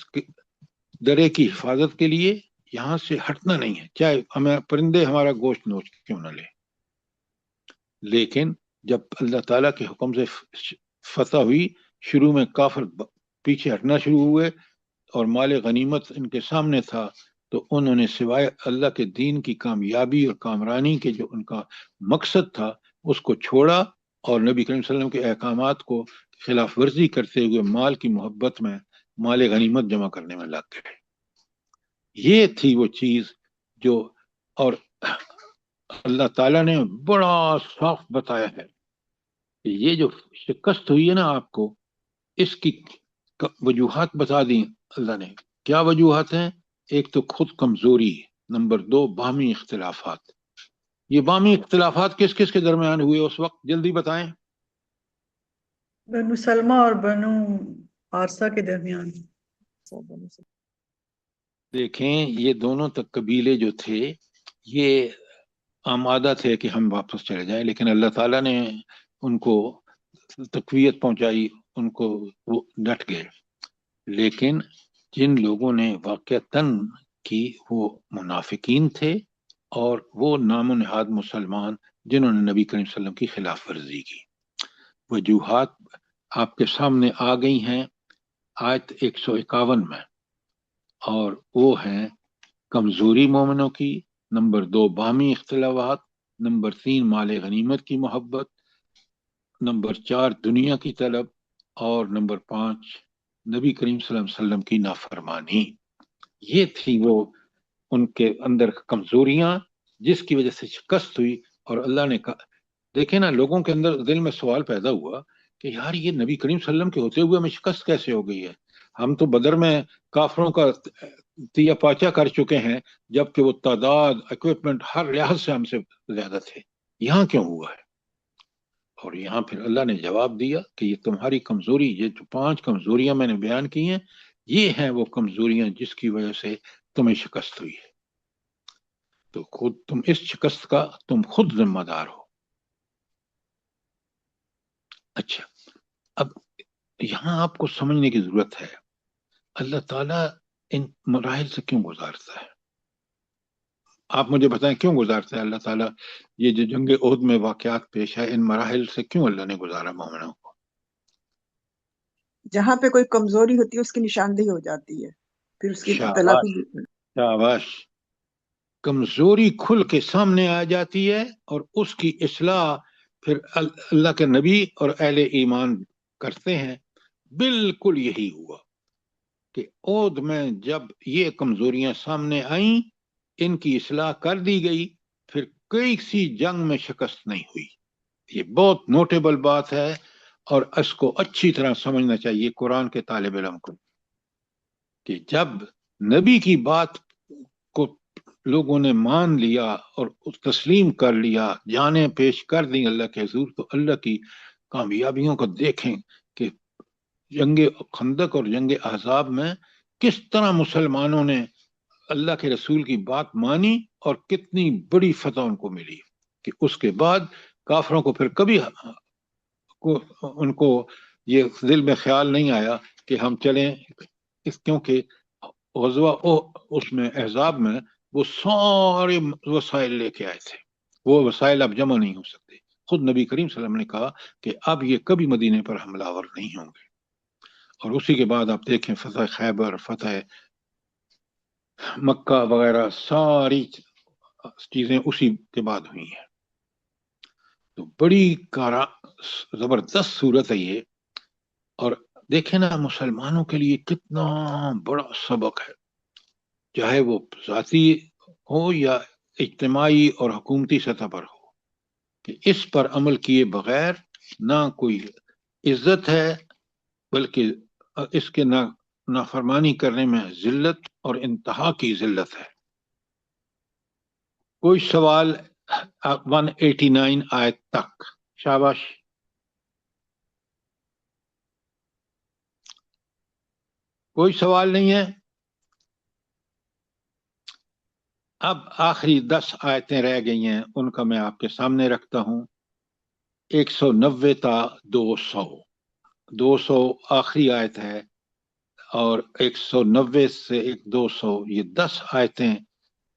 درے کی حفاظت کے لیے یہاں سے ہٹنا نہیں ہے، چاہے ہمیں پرندے ہمارا گوشت نوچ کیوں نہ لے۔ لیکن جب اللہ تعالیٰ کے حکم سے فتح ہوئی، شروع میں کافر پیچھے ہٹنا شروع ہوئے اور مال غنیمت ان کے سامنے تھا، تو انہوں نے سوائے اللہ کے دین کی کامیابی اور کامرانی کے جو ان کا مقصد تھا اس کو چھوڑا، اور نبی کریم صلی اللہ علیہ وسلم کے احکامات کو خلاف ورزی کرتے ہوئے مال کی محبت میں مال غنیمت جمع کرنے میں لگ گئے۔ یہ تھی وہ چیز جو، اور اللہ تعالیٰ نے بڑا صاف بتایا ہے کہ یہ جو شکست ہوئی ہے نا آپ کو، اس کی وجوہات بتا دی اللہ نے۔ کیا وجوہات ہیں؟ ایک تو خود کمزوری، نمبر 2 باہمی اختلافات۔ یہ باہمی اختلافات کس کس کے درمیان ہوئے اس وقت؟ جلدی بتائیں۔ بنو سلمہ اور بنو عارصہ کے درمیان۔ دیکھیں یہ دونوں تک قبیلے جو تھے یہ آمادہ تھے کہ ہم واپس چلے جائیں، لیکن اللہ تعالیٰ نے ان کو تقویت پہنچائی، ان کو وہ ڈٹ گئے۔ لیکن جن لوگوں نے واقعتاً کی وہ منافقین تھے، اور وہ نام و نہاد مسلمان جنہوں نے نبی کریم صلی اللہ علیہ وسلم کی خلاف ورزی کی۔ وجوہات آپ کے سامنے آ گئی ہیں آیت 151 میں، اور وہ ہیں کمزوری مومنوں کی، نمبر 2 باہمی اختلافات، نمبر 3 مال غنیمت کی محبت، نمبر 4 دنیا کی طلب، اور نمبر 5 نبی کریم صلی اللہ علیہ وسلم کی نافرمانی۔ یہ تھی وہ ان کے اندر کمزوریاں جس کی وجہ سے شکست ہوئی۔ اور اللہ نے کہا، دیکھیں نا، لوگوں کے اندر دل میں سوال پیدا ہوا کہ یار یہ نبی کریم صلی اللہ علیہ وسلم کے ہوتے ہوئے ہمیں شکست کیسے ہو گئی ہے؟ ہم تو بدر میں کافروں کا تیا پاچا کر چکے ہیں، جبکہ وہ تعداد، اکوپمنٹ، ہر لحاظ سے ہم سے زیادہ تھے، یہاں کیوں ہوا ہے؟ اور یہاں پھر اللہ نے جواب دیا کہ یہ تمہاری کمزوری، یہ جو 5 کمزوریاں میں نے بیان کی ہیں، یہ ہیں وہ کمزوریاں جس کی وجہ سے تمہیں شکست ہوئی ہے۔ تو خود تم اس شکست کا تم خود ذمہ دار ہو۔ اچھا، اب یہاں آپ کو سمجھنے کی ضرورت ہے اللہ تعالیٰ ان مراحل سے کیوں گزارتا ہے؟ آپ مجھے بتائیں کیوں گزارتا ہے اللہ تعالیٰ؟ یہ جو جنگ احد میں واقعات پیش ہے، ان مراحل سے کیوں اللہ نے گزارا مومنوں کو؟ جہاں پہ کوئی کمزوری ہوتی ہے اس کی نشاندہی ہو جاتی ہے، پھر اس کی شاباش، تلافی۔ شاباش۔ کمزوری کھل کے سامنے آ جاتی ہے اور اس کی اصلاح پھر اللہ کے نبی اور اہل ایمان کرتے ہیں۔ بالکل یہی ہوا کہ احد میں جب یہ کمزوریاں سامنے آئیں، ان کی اصلاح کر دی گئی، پھر کسی جنگ میں شکست نہیں ہوئی۔ یہ بہت نوٹیبل بات ہے، اور اس کو اچھی طرح سمجھنا چاہیے قرآن کے طالب علم کو، کہ جب نبی کی بات کو لوگوں نے مان لیا اور تسلیم کر لیا، جانیں پیش کر دیں اللہ کے حضور، تو اللہ کی کامیابیوں کو دیکھیں کہ جنگ خندق اور جنگ احزاب میں کس طرح مسلمانوں نے اللہ کے رسول کی بات مانی اور کتنی بڑی فتح ان کو ملی، کہ اس کے بعد کافروں کو پھر کبھی ان کو یہ دل میں خیال نہیں آیا کہ ہم چلیں، کیونکہ غزوہ اس میں احزاب میں وہ سارے وسائل لے کے آئے تھے، وہ وسائل اب جمع نہیں ہو سکتے۔ خود نبی کریم صلی اللہ علیہ وسلم نے کہا کہ اب یہ کبھی مدینے پر حملہ آور نہیں ہوں گے، اور اسی کے بعد آپ دیکھیں فتح خیبر، فتح مکہ وغیرہ، ساری چیزیں اسی کے بعد ہوئی ہیں۔ تو بڑی زبردست صورت ہے یہ، اور دیکھیں نا مسلمانوں کے لیے کتنا بڑا سبق ہے، چاہے وہ ذاتی ہو یا اجتماعی اور حکومتی سطح پر ہو، کہ اس پر عمل کیے بغیر نہ کوئی عزت ہے، بلکہ اس کے نافرمانی کرنے میں ذلت اور انتہا کی ذلت ہے۔ کوئی سوال 189 آیت تک؟ شاباش۔ کوئی سوال نہیں ہے؟ اب آخری 10 آیتیں رہ گئی ہیں، ان کا میں آپ کے سامنے رکھتا ہوں۔ 190 تا 200 آخری آیت ہے، اور 190 سے 200 یہ 10 آیتیں۔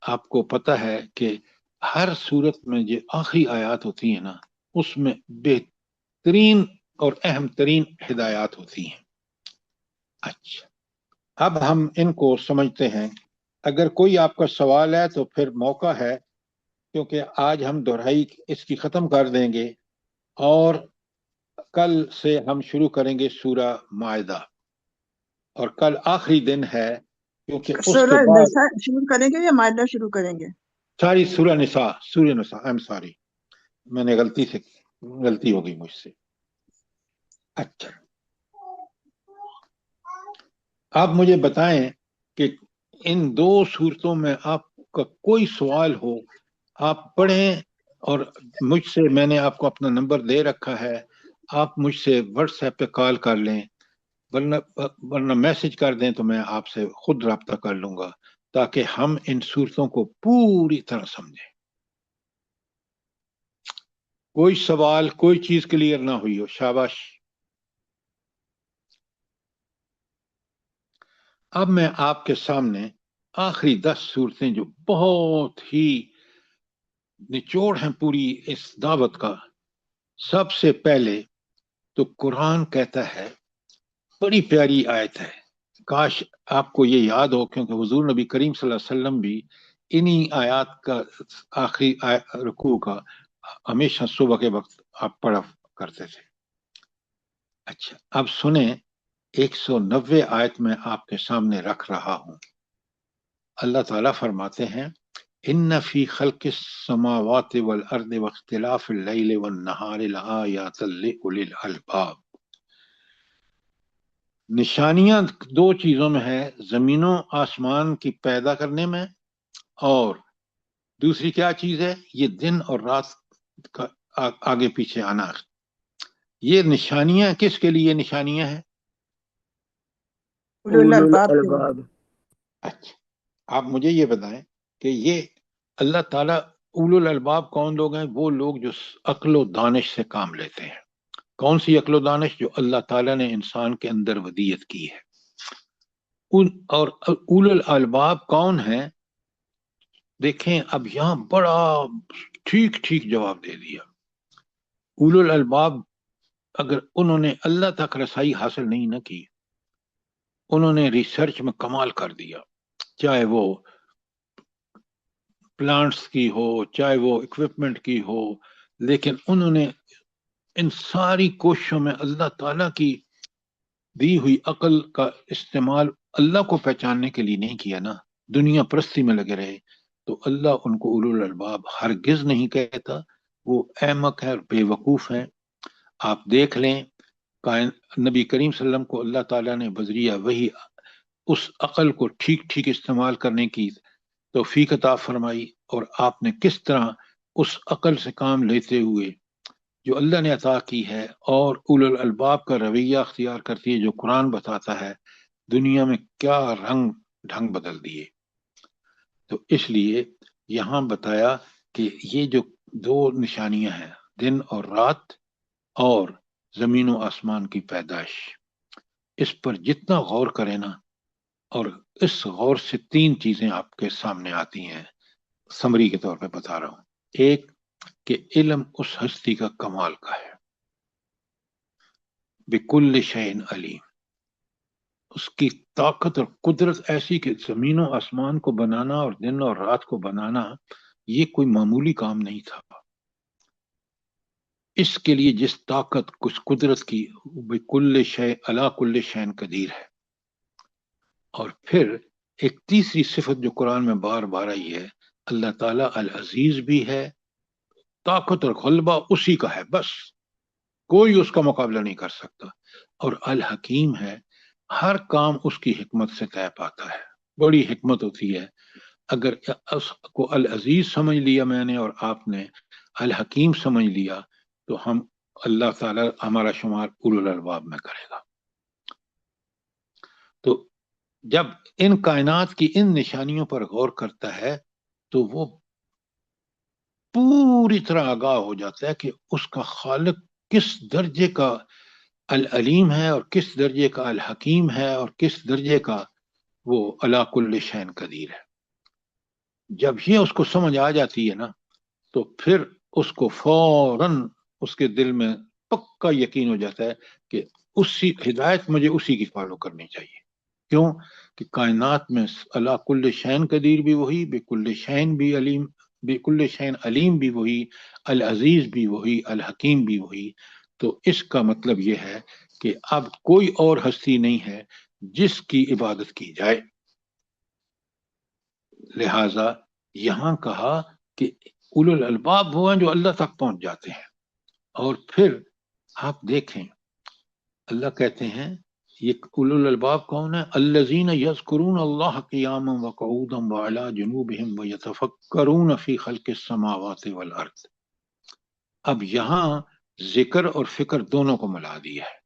آپ کو پتہ ہے کہ ہر صورت میں جو آخری آیات ہوتی ہیں نا، اس میں بہترین اور اہم ترین ہدایات ہوتی ہیں۔ اچھا، اب ہم ان کو سمجھتے ہیں۔ اگر کوئی آپ کا سوال ہے تو پھر موقع ہے، کیونکہ آج ہم دہرائی اس کی ختم کر دیں گے، اور کل سے ہم شروع کریں گے سورہ مائدہ، اور کل آخری دن ہے، کیونکہ اس سورہ کے بعد نساء شروع کریں گے یا مائدہ شروع کریں گے؟ ساری سورہ نساء I'm sorry، میں نے غلطی ہو گئی مجھ سے۔ اچھا، آپ مجھے بتائیں کہ ان 2 صورتوں میں آپ کا کوئی سوال ہو، آپ پڑھیں، اور مجھ سے، میں نے آپ کو اپنا نمبر دے رکھا ہے، آپ مجھ سے واٹس ایپ پہ کال کر لیں، ورنہ میسج کر دیں تو میں آپ سے خود رابطہ کر لوں گا، تاکہ ہم ان صورتوں کو پوری طرح سمجھیں۔ کوئی سوال، کوئی چیز کلیئر نہ ہوئی ہو، شاباش۔ اب میں آپ کے سامنے آخری 10 صورتیں جو بہت ہی نچوڑ ہیں پوری اس دعوت کا۔ سب سے پہلے تو قرآن کہتا ہے، بڑی پیاری آیت ہے، کاش آپ کو یہ یاد ہو، کیونکہ حضور نبی کریم صلی اللہ علیہ وسلم بھی انہی آیات کا آخری رکوع کا ہمیشہ صبح کے وقت آپ پڑھا کرتے تھے۔ اچھا، اب سنیں، 190 آیت میں آپ کے سامنے رکھ رہا ہوں۔ اللہ تعالیٰ فرماتے ہیں، ان فی خلق السماوات والارض واختلاف اللیل والنہار لآیات لأولی الالباب۔ نشانیاں 2 چیزوں میں ہے، زمین و آسمان کی پیدا کرنے میں، اور دوسری کیا چیز ہے؟ یہ دن اور رات کا آگے پیچھے آنا۔ یہ نشانیاں کس کے لیے نشانیاں ہیں؟ اولو اولو الالباب کے لیے۔ الالباب۔ اچھا، آپ مجھے یہ بتائیں کہ یہ اللہ تعالیٰ اولو الالباب کون لوگ ہیں؟ وہ لوگ جو عقل و دانش سے کام لیتے ہیں۔ کون سی عقل و دانش؟ جو اللہ تعالیٰ نے انسان کے اندر ودیت کی ہے۔ اور اولو الالباب کون ہیں؟ دیکھیں، اب یہاں بڑا ٹھیک جواب دے دیا۔ اولو الالباب اگر انہوں نے اللہ تک رسائی حاصل نہیں نہ کی، انہوں نے ریسرچ میں کمال کر دیا، چاہے وہ پلانٹس کی ہو، چاہے وہ اکوپمنٹ کی ہو، لیکن انہوں نے ان ساری کوششوں میں اللہ تعالیٰ کی دی ہوئی عقل کا استعمال اللہ کو پہچاننے کے لیے نہیں کیا نا، دنیا پرستی میں لگے رہے، تو اللہ ان کو اولو الالباب ہرگز نہیں کہتا، وہ احمق ہے اور بے وقوف ہیں۔ آپ دیکھ لیں، نبی کریم صلی اللہ علیہ وسلم کو اللہ تعالیٰ نے بذریعہ وحی اس عقل کو ٹھیک استعمال کرنے کی توفیق عطا فرمائی، اور آپ نے کس طرح اس عقل سے کام لیتے ہوئے جو اللہ نے عطا کی ہے اور اولو الالباب کا رویہ اختیار کرتی ہے جو قرآن بتاتا ہے، دنیا میں کیا رنگ ڈھنگ بدل دیے۔ تو اس لیے یہاں بتایا کہ یہ جو 2 نشانیاں ہیں، دن اور رات اور زمین و آسمان کی پیدائش، اس پر جتنا غور کریں نا، اور اس غور سے 3 چیزیں آپ کے سامنے آتی ہیں، سمری کے طور پہ بتا رہا ہوں۔ ایک، کہ علم اس ہستی کا کمال کا ہے، بکل شیء علیم، اس کی طاقت اور قدرت ایسی کہ زمین و آسمان کو بنانا اور دن اور رات کو بنانا یہ کوئی معمولی کام نہیں تھا۔ اس کے لیے جس طاقت کچھ قدرت کی، بکل شیء علی کل شیء قدیر ہے۔ اور پھر ایک تیسری صفت جو قرآن میں بار بار آئی ہے، اللہ تعالیٰ العزیز بھی ہے، طاقت اور غلبہ اسی کا ہے، بس کوئی اس کا مقابلہ نہیں کر سکتا، اور الحکیم ہے، ہر کام اس کی حکمت سے طے پاتا ہے۔ بڑی حکمت ہوتی ہے، اگر اس کو العزیز سمجھ لیا میں نے اور آپ نے الحکیم سمجھ لیا، تو ہم اللہ تعالیٰ ہمارا شمار اولو الالباب میں کرے گا۔ تو جب ان کائنات کی ان نشانیوں پر غور کرتا ہے تو وہ پوری طرح آگاہ ہو جاتا ہے کہ اس کا خالق کس درجے کا العلیم ہے اور کس درجے کا الحکیم ہے اور کس درجے کا وہ علی کل شیء قدیر ہے. جب یہ اس کو سمجھ آ جاتی ہے نا تو پھر اس کو فوراً اس کے دل میں پکا یقین ہو جاتا ہے کہ اسی ہدایت مجھے اسی کی فالو کرنی چاہیے. کیوں کہ کائنات میں علی کل شیء قدیر بھی وہی، بکل شیء بھی علیم، بکل شیء علیم بھی وہی، العزیز بھی وہی، الحکیم بھی وہی. تو اس کا مطلب یہ ہے کہ اب کوئی اور ہستی نہیں ہے جس کی عبادت کی جائے. لہذا یہاں کہا کہ اولو الالباب وہ ہیں جو اللہ تک پہنچ جاتے ہیں. اور پھر آپ دیکھیں اللہ کہتے ہیں یہ اولو الالباب کون ہے؟ الذین یذکرون اللہ قیاما وقعودا وعلی جنوبہم ویتفکرون فی خلق السماوات والارض. اب یہاں ذکر اور فکر دونوں کو ملا دیا ہے.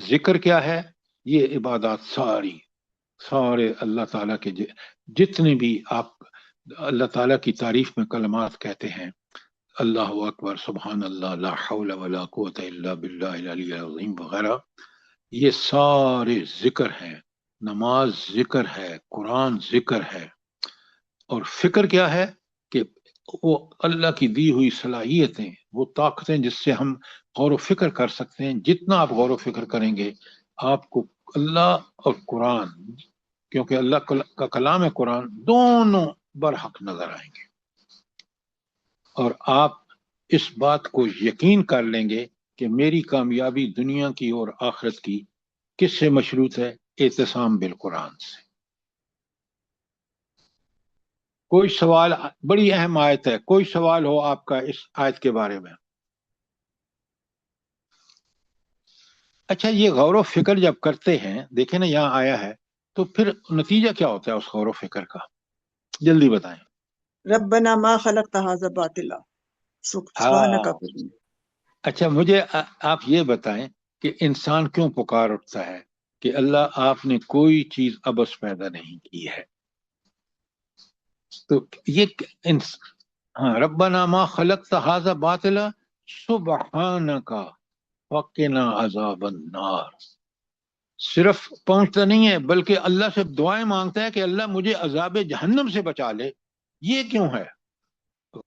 ذکر کیا ہے؟ یہ عبادات سارے اللہ تعالیٰ کے جتنے بھی آپ اللہ تعالیٰ کی تعریف میں کلمات کہتے ہیں، اللہ اکبر، سبحان اللہ، لا حول ولا قوت الا باللہ العلی العظیم وغیرہ، یہ سارے ذکر ہیں. نماز ذکر ہے، قرآن ذکر ہے. اور فکر کیا ہے؟ کہ وہ اللہ کی دی ہوئی صلاحیتیں، وہ طاقتیں جس سے ہم غور و فکر کر سکتے ہیں. جتنا آپ غور و فکر کریں گے آپ کو اللہ اور قرآن، کیونکہ اللہ کا کلام ہے قرآن، دونوں برحق نظر آئیں گے. اور آپ اس بات کو یقین کر لیں گے کہ میری کامیابی دنیا کی اور آخرت کی کس سے مشروط ہے؟ اعتصام بالقرآن سے. کوئی سوال؟ بڑی اہم آیت ہے، کوئی سوال ہو آپ کا اس آیت کے بارے میں؟ اچھا، یہ غور و فکر جب کرتے ہیں، دیکھیں نا یہاں آیا ہے، تو پھر نتیجہ کیا ہوتا ہے اس غور و فکر کا؟ جلدی بتائیں. ربنا ما خلقت هذا باطلا سبحانك. اچھا مجھے آپ یہ بتائیں کہ انسان کیوں پکار اٹھتا ہے کہ اللہ آپ نے کوئی چیز ابس پیدا نہیں کی ہے؟ تو یہ ہاں، ربنا ما خلقت هذا باطلا سبحانك وقنا عذاب النار. صرف پہنچتا نہیں ہے بلکہ اللہ سے دعائیں مانگتا ہے کہ اللہ مجھے عذاب جہنم سے بچا لے. یہ کیوں ہے؟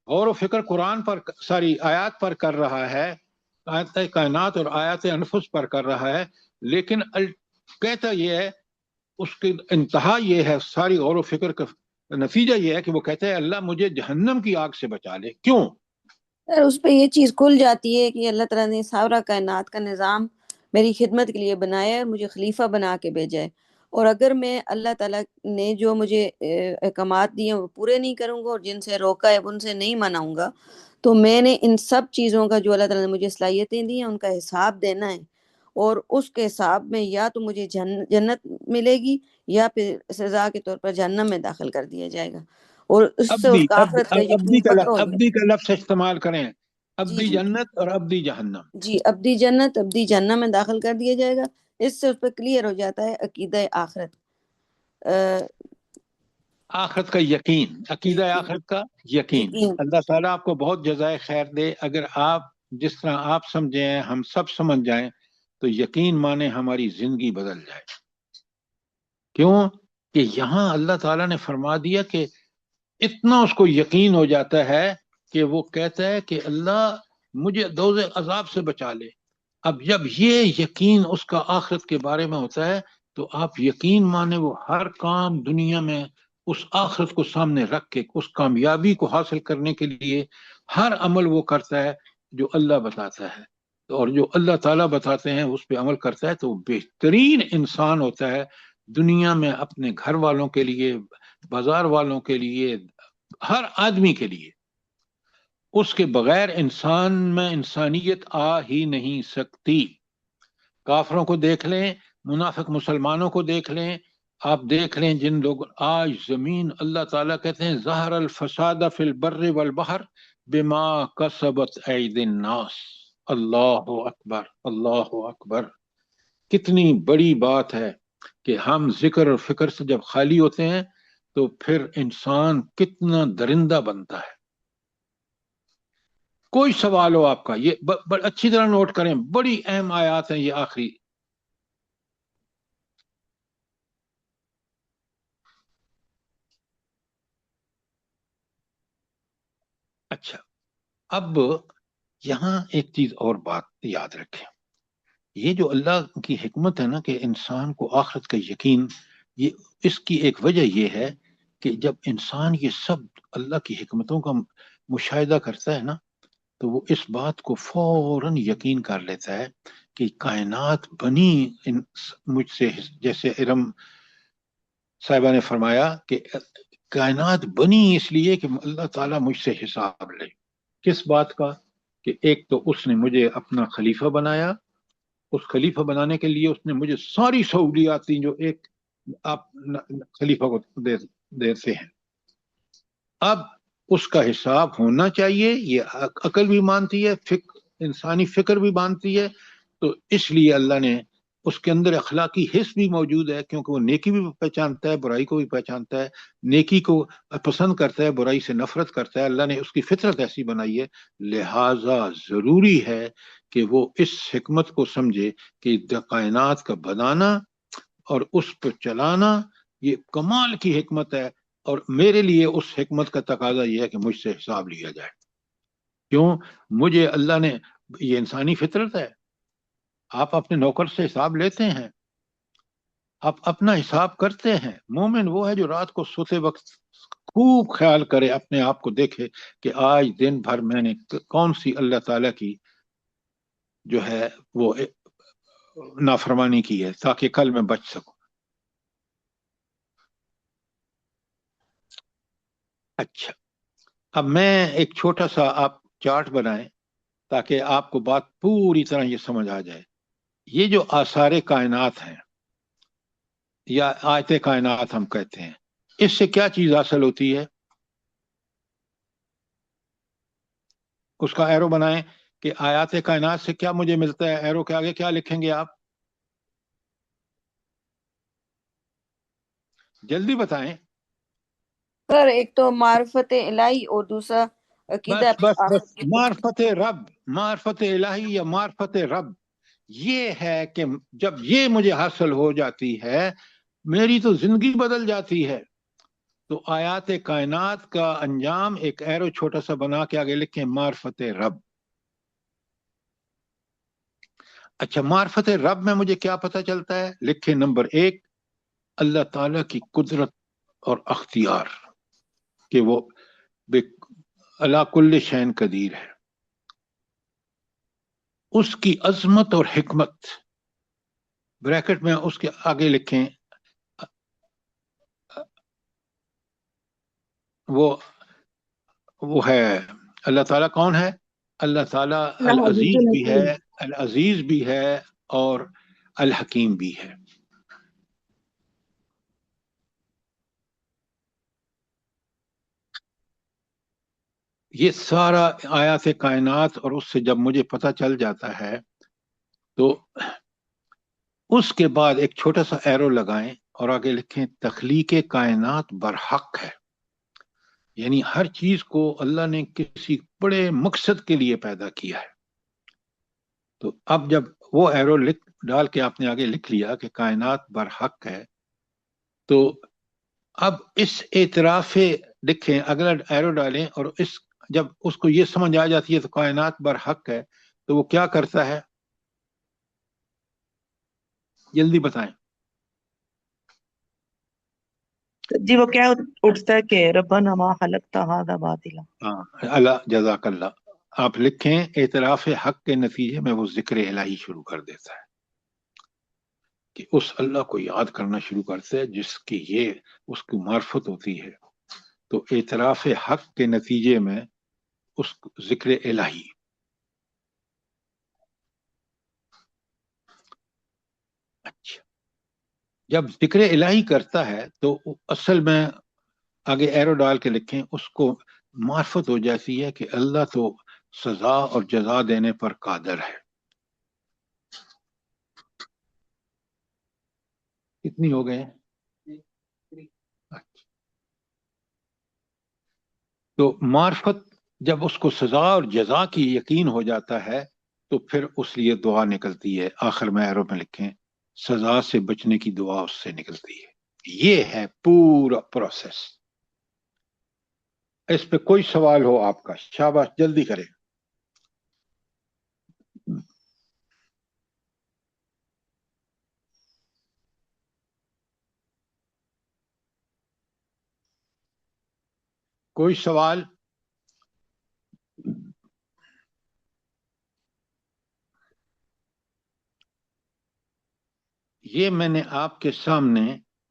غور و فکر قرآن پر، ساری آیات پر کر رہا ہے، آیات کائنات اور آیات انفس پر کر رہا ہے، لیکن کہتا یہ ہے، اس کی انتہا یہ ہے، ساری غور و فکر کا نتیجہ یہ ہے کہ وہ کہتا ہے اللہ مجھے جہنم کی آگ سے بچا لے. کیوں؟ اس پہ یہ چیز کھل جاتی ہے کہ اللہ تعالیٰ نے سارا کائنات کا نظام میری خدمت کے لیے بنایا ہے، مجھے خلیفہ بنا کے بھیجا ہے، اور اگر میں اللہ تعالیٰ نے جو مجھے احکامات دیے ہیں وہ پورے نہیں کروں گا اور جن سے روکا ہے ان سے نہیں مناؤں گا، تو میں نے ان سب چیزوں کا جو اللہ تعالیٰ نے مجھے صلاحیتیں دی ہیں ان کا حساب دینا ہے، اور اس کے حساب میں یا تو مجھے جنت ملے گی یا پھر سزا کے طور پر جہنم میں داخل کر دیا جائے گا، اور اس سے اس کا آخرت کا یقین پکا ہو گیا. ابدی کا لفظ استعمال کریں، ابدی جی جنت اور ابدی جہنم. جی، ابدی جنت ابدی جہنم میں داخل کر دیا جائے گا. اس سے اس پہ کلیئر ہو جاتا ہے عقیدہ آخرت، آخرت کا یقین، عقیدہ آخرت کا یقین. اللہ تعالیٰ آپ کو بہت جزائے خیر دے. اگر آپ جس طرح آپ سمجھے ہیں ہم سب سمجھ جائیں تو یقین مانے ہماری زندگی بدل جائے. کیوں کہ یہاں اللہ تعالیٰ نے فرما دیا کہ اتنا اس کو یقین ہو جاتا ہے کہ وہ کہتا ہے کہ اللہ مجھے دوزخ عذاب سے بچا لے. اب جب یہ یقین اس کا آخرت کے بارے میں ہوتا ہے تو آپ یقین مانے وہ ہر کام دنیا میں اس آخرت کو سامنے رکھ کے اس کامیابی کو حاصل کرنے کے لیے ہر عمل وہ کرتا ہے جو اللہ بتاتا ہے، اور جو اللہ تعالیٰ بتاتے ہیں اس پہ عمل کرتا ہے تو وہ بہترین انسان ہوتا ہے دنیا میں، اپنے گھر والوں کے لیے، بازار والوں کے لیے، ہر آدمی کے لیے. اس کے بغیر انسان میں انسانیت آ ہی نہیں سکتی. کافروں کو دیکھ لیں، منافق مسلمانوں کو دیکھ لیں، آپ دیکھ لیں جن لوگ آج زمین، اللہ تعالیٰ کہتے ہیں ظہر الفساد فی البر والبحر بما کسبت ایدی الناس. اللہ اکبر، اللہ اکبر. کتنی بڑی بات ہے کہ ہم ذکر اور فکر سے جب خالی ہوتے ہیں تو پھر انسان کتنا درندہ بنتا ہے. کوئی سوال ہو آپ کا، یہ اچھی طرح نوٹ کریں، بڑی اہم آیات ہیں یہ آخری. اچھا، اب یہاں ایک چیز اور بات یاد رکھیں، یہ جو اللہ کی حکمت ہے نا کہ انسان کو آخرت کا یقین، یہ اس کی ایک وجہ یہ ہے کہ جب انسان یہ سب اللہ کی حکمتوں کا مشاہدہ کرتا ہے نا تو وہ اس بات کو فوراً یقین کر لیتا ہے کہ کائنات بنی مجھ سے، جیسے ارم صاحبہ نے فرمایا کہ کائنات بنی اس لیے کہ اللہ تعالیٰ مجھ سے حساب لے. کس بات کا؟ کہ ایک تو اس نے مجھے اپنا خلیفہ بنایا، اس خلیفہ بنانے کے لیے اس نے مجھے ساری سہولیات دی جو ایک آپ خلیفہ کو دیتے ہیں. اب اس کا حساب ہونا چاہیے، یہ عقل بھی مانتی ہے، انسانی فکر بھی مانتی ہے. تو اس لیے اللہ نے اس کے اندر اخلاقی حص بھی موجود ہے، کیونکہ وہ نیکی بھی پہچانتا ہے، برائی کو بھی پہچانتا ہے، نیکی کو پسند کرتا ہے، برائی سے نفرت کرتا ہے. اللہ نے اس کی فطرت ایسی بنائی ہے، لہٰذا ضروری ہے کہ وہ اس حکمت کو سمجھے کہ کائنات کا بنانا اور اس پہ چلانا یہ کمال کی حکمت ہے، اور میرے لیے اس حکمت کا تقاضا یہ ہے کہ مجھ سے حساب لیا جائے. کیوں؟ مجھے اللہ نے، یہ انسانی فطرت ہے، آپ اپنے نوکر سے حساب لیتے ہیں، آپ اپنا حساب کرتے ہیں. مومن وہ ہے جو رات کو سوتے وقت خوب خیال کرے، اپنے آپ کو دیکھے کہ آج دن بھر میں نے کون سی اللہ تعالیٰ کی جو ہے وہ نافرمانی کی ہے، تاکہ کل میں بچ سکوں. اچھا، اب میں ایک چھوٹا سا آپ چارٹ بنائیں تاکہ آپ کو بات پوری طرح یہ سمجھ آ جائے. یہ جو آثار کائنات ہیں یا آیت کائنات ہم کہتے ہیں، اس سے کیا چیز حاصل ہوتی ہے؟ اس کا ایرو بنائیں کہ آیات کائنات سے کیا مجھے ملتا ہے. ایرو کے آگے کیا لکھیں گے آپ؟ جلدی بتائیں. سر ایک تو معرفت الہی اور دوسرا عقیدہ بس معرفت رب، معرفت الہی یا معرفت رب، یہ ہے کہ جب یہ مجھے حاصل ہو جاتی ہے میری تو زندگی بدل جاتی ہے. تو آیات کائنات کا انجام ایک ایرو چھوٹا سا بنا کے آگے لکھیں معرفت رب. اچھا، معرفت رب میں مجھے کیا پتہ چلتا ہے؟ لکھیں نمبر 1، اللہ تعالیٰ کی قدرت اور اختیار، کہ وہ علی کل شیء قدیر ہے. اس کی عظمت اور حکمت، بریکٹ میں اس کے آگے لکھیں وہ ہے اللہ تعالیٰ کون ہے؟ اللہ تعالیٰ العزیز بھی ہے، العزیز بھی ہے اور الحکیم بھی ہے. یہ سارا آیات کائنات، اور اس سے جب مجھے پتہ چل جاتا ہے تو اس کے بعد ایک چھوٹا سا ایرو لگائیں اور آگے لکھیں تخلیق کائنات برحق ہے. یعنی ہر چیز کو اللہ نے کسی بڑے مقصد کے لیے پیدا کیا ہے. تو اب جب وہ ایرو ڈال کے آپ نے آگے لکھ لیا کہ کائنات برحق ہے، تو اب اس اعتراف لکھیں، اگلا ایرو ڈالیں، اور جب اس کو یہ سمجھ آ جاتی ہے تو کائنات برحق ہے، تو وہ کیا کرتا ہے؟ جلدی بتائیں. جی وہ کیا اٹھتا ہے کہ ربنا ما خلقت هذا باطلا. اللہ جزاک اللہ. آپ لکھیں اعتراف حق کے نتیجے میں وہ ذکر الہی شروع کر دیتا ہے، کہ اس اللہ کو یاد کرنا شروع کرتا ہے جس کی یہ اس کی معرفت ہوتی ہے. تو اعتراف حق کے نتیجے میں اس ذکر الہی. اچھا، جب ذکر الہی کرتا ہے تو اصل میں آگے ایرو ڈال کے لکھیں اس کو معرفت ہو جاتی ہے کہ اللہ تو سزا اور جزا دینے پر قادر ہے. کتنی ہو گئے؟ تو معرفت جب اس کو سزا اور جزا کی یقین ہو جاتا ہے تو پھر اس لیے دعا نکلتی ہے. آخر میں ایرو میں لکھیں سزا سے بچنے کی دعا اس سے نکلتی ہے. یہ ہے پورا پروسیس. اس پہ کوئی سوال ہو آپ کا؟ شاباش جلدی کریں. کوئی سوال؟ یہ میں نے آپ کے سامنے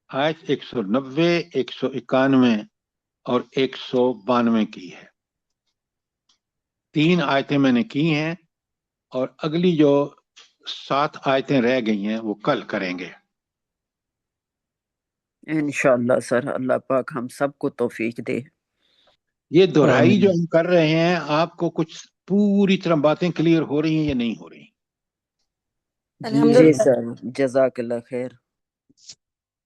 آیت 190 191 اور 192 کی ہے. 3 آیتیں میں نے کی ہیں اور اگلی جو 7 آیتیں رہ گئی ہیں وہ کل کریں گے انشاءاللہ سر. اللہ پاک ہم سب کو توفیق دے. یہ دہرائی جو آمین. ہم کر رہے ہیں آپ کو کچھ پوری طرح باتیں کلیئر ہو رہی ہیں یا نہیں ہو رہی؟ جی جی الحمدللہ. سر جزاک اللہ خیر.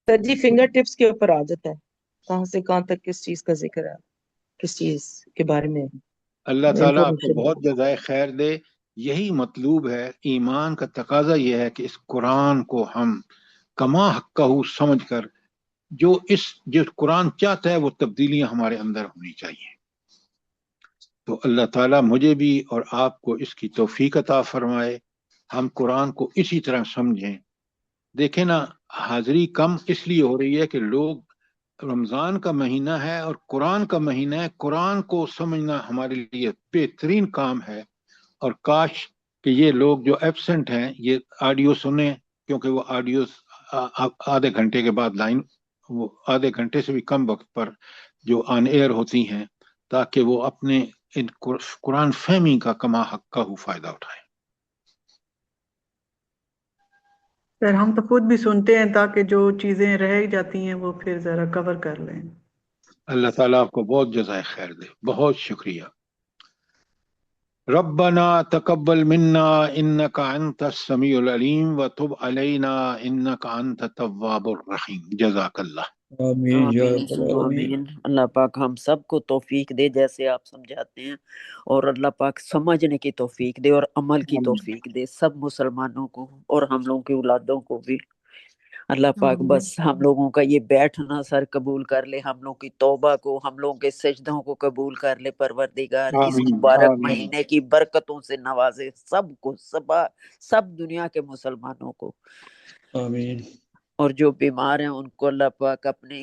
سر جی فنگر ٹپس کے اوپر آ جاتا ہے کہاں سے کہاں تک کس چیز کا ذکر ہے، کس چیز کے بارے میں اللہ تعالیٰ آپ کو انفارمیشن. بہت جزائے خیر دے. یہی مطلوب ہے. ایمان کا تقاضا یہ ہے کہ اس قرآن کو ہم کما حقہ سمجھ کر جو قرآن چاہتا ہے وہ تبدیلیاں ہمارے اندر ہونی چاہیے. تو اللہ تعالیٰ مجھے بھی اور آپ کو اس کی توفیق عطا فرمائے. ہم قرآن کو اسی طرح سمجھیں. دیکھیں نا حاضری کم اس لیے ہو رہی ہے کہ لوگ رمضان کا مہینہ ہے اور قرآن کا مہینہ ہے. قرآن کو سمجھنا ہمارے لیے بہترین کام ہے اور کاش کہ یہ لوگ جو ایبسنٹ ہیں یہ آڈیو سنیں، کیونکہ وہ آڈیو آدھے گھنٹے کے بعد وہ آدھے گھنٹے سے بھی کم وقت پر جو آن ایئر ہوتی ہیں تاکہ وہ اپنے ان قرآن فہمی کا کما حق کا فائدہ اٹھائیں. سر ہم تو خود بھی سنتے ہیں تاکہ جو چیزیں رہ جاتی ہیں وہ پھر ذرا کور کر لیں. اللہ تعالیٰ آپ کو بہت جزائے خیر دے. بہت شکریہ. ربنا تقبل منا انك انت السميع العليم وتب علينا انك انت التواب الرحيم. جزاک اللہ. آمین یا آمین رب ثم العالمین. آمین. اللہ پاک ہم سب کو توفیق دے جیسے آپ سمجھاتے ہیں، اور اللہ پاک سمجھنے کی توفیق دے اور عمل کی توفیق دے سب مسلمانوں کو اور ہم لوگوں کی اولادوں کو بھی. اللہ پاک بس ہم لوگوں کا یہ بیٹھنا سر قبول کر لے، ہم لوگوں کی توبہ کو، ہم لوگوں کے سجدوں کو قبول کر لے پروردگار. اس آمین مبارک آمین. مہینے کی برکتوں سے نوازے سب کو، سب دنیا کے مسلمانوں کو. آمین. اور جو بیمار ہیں ان کو اللہ پاک اپنی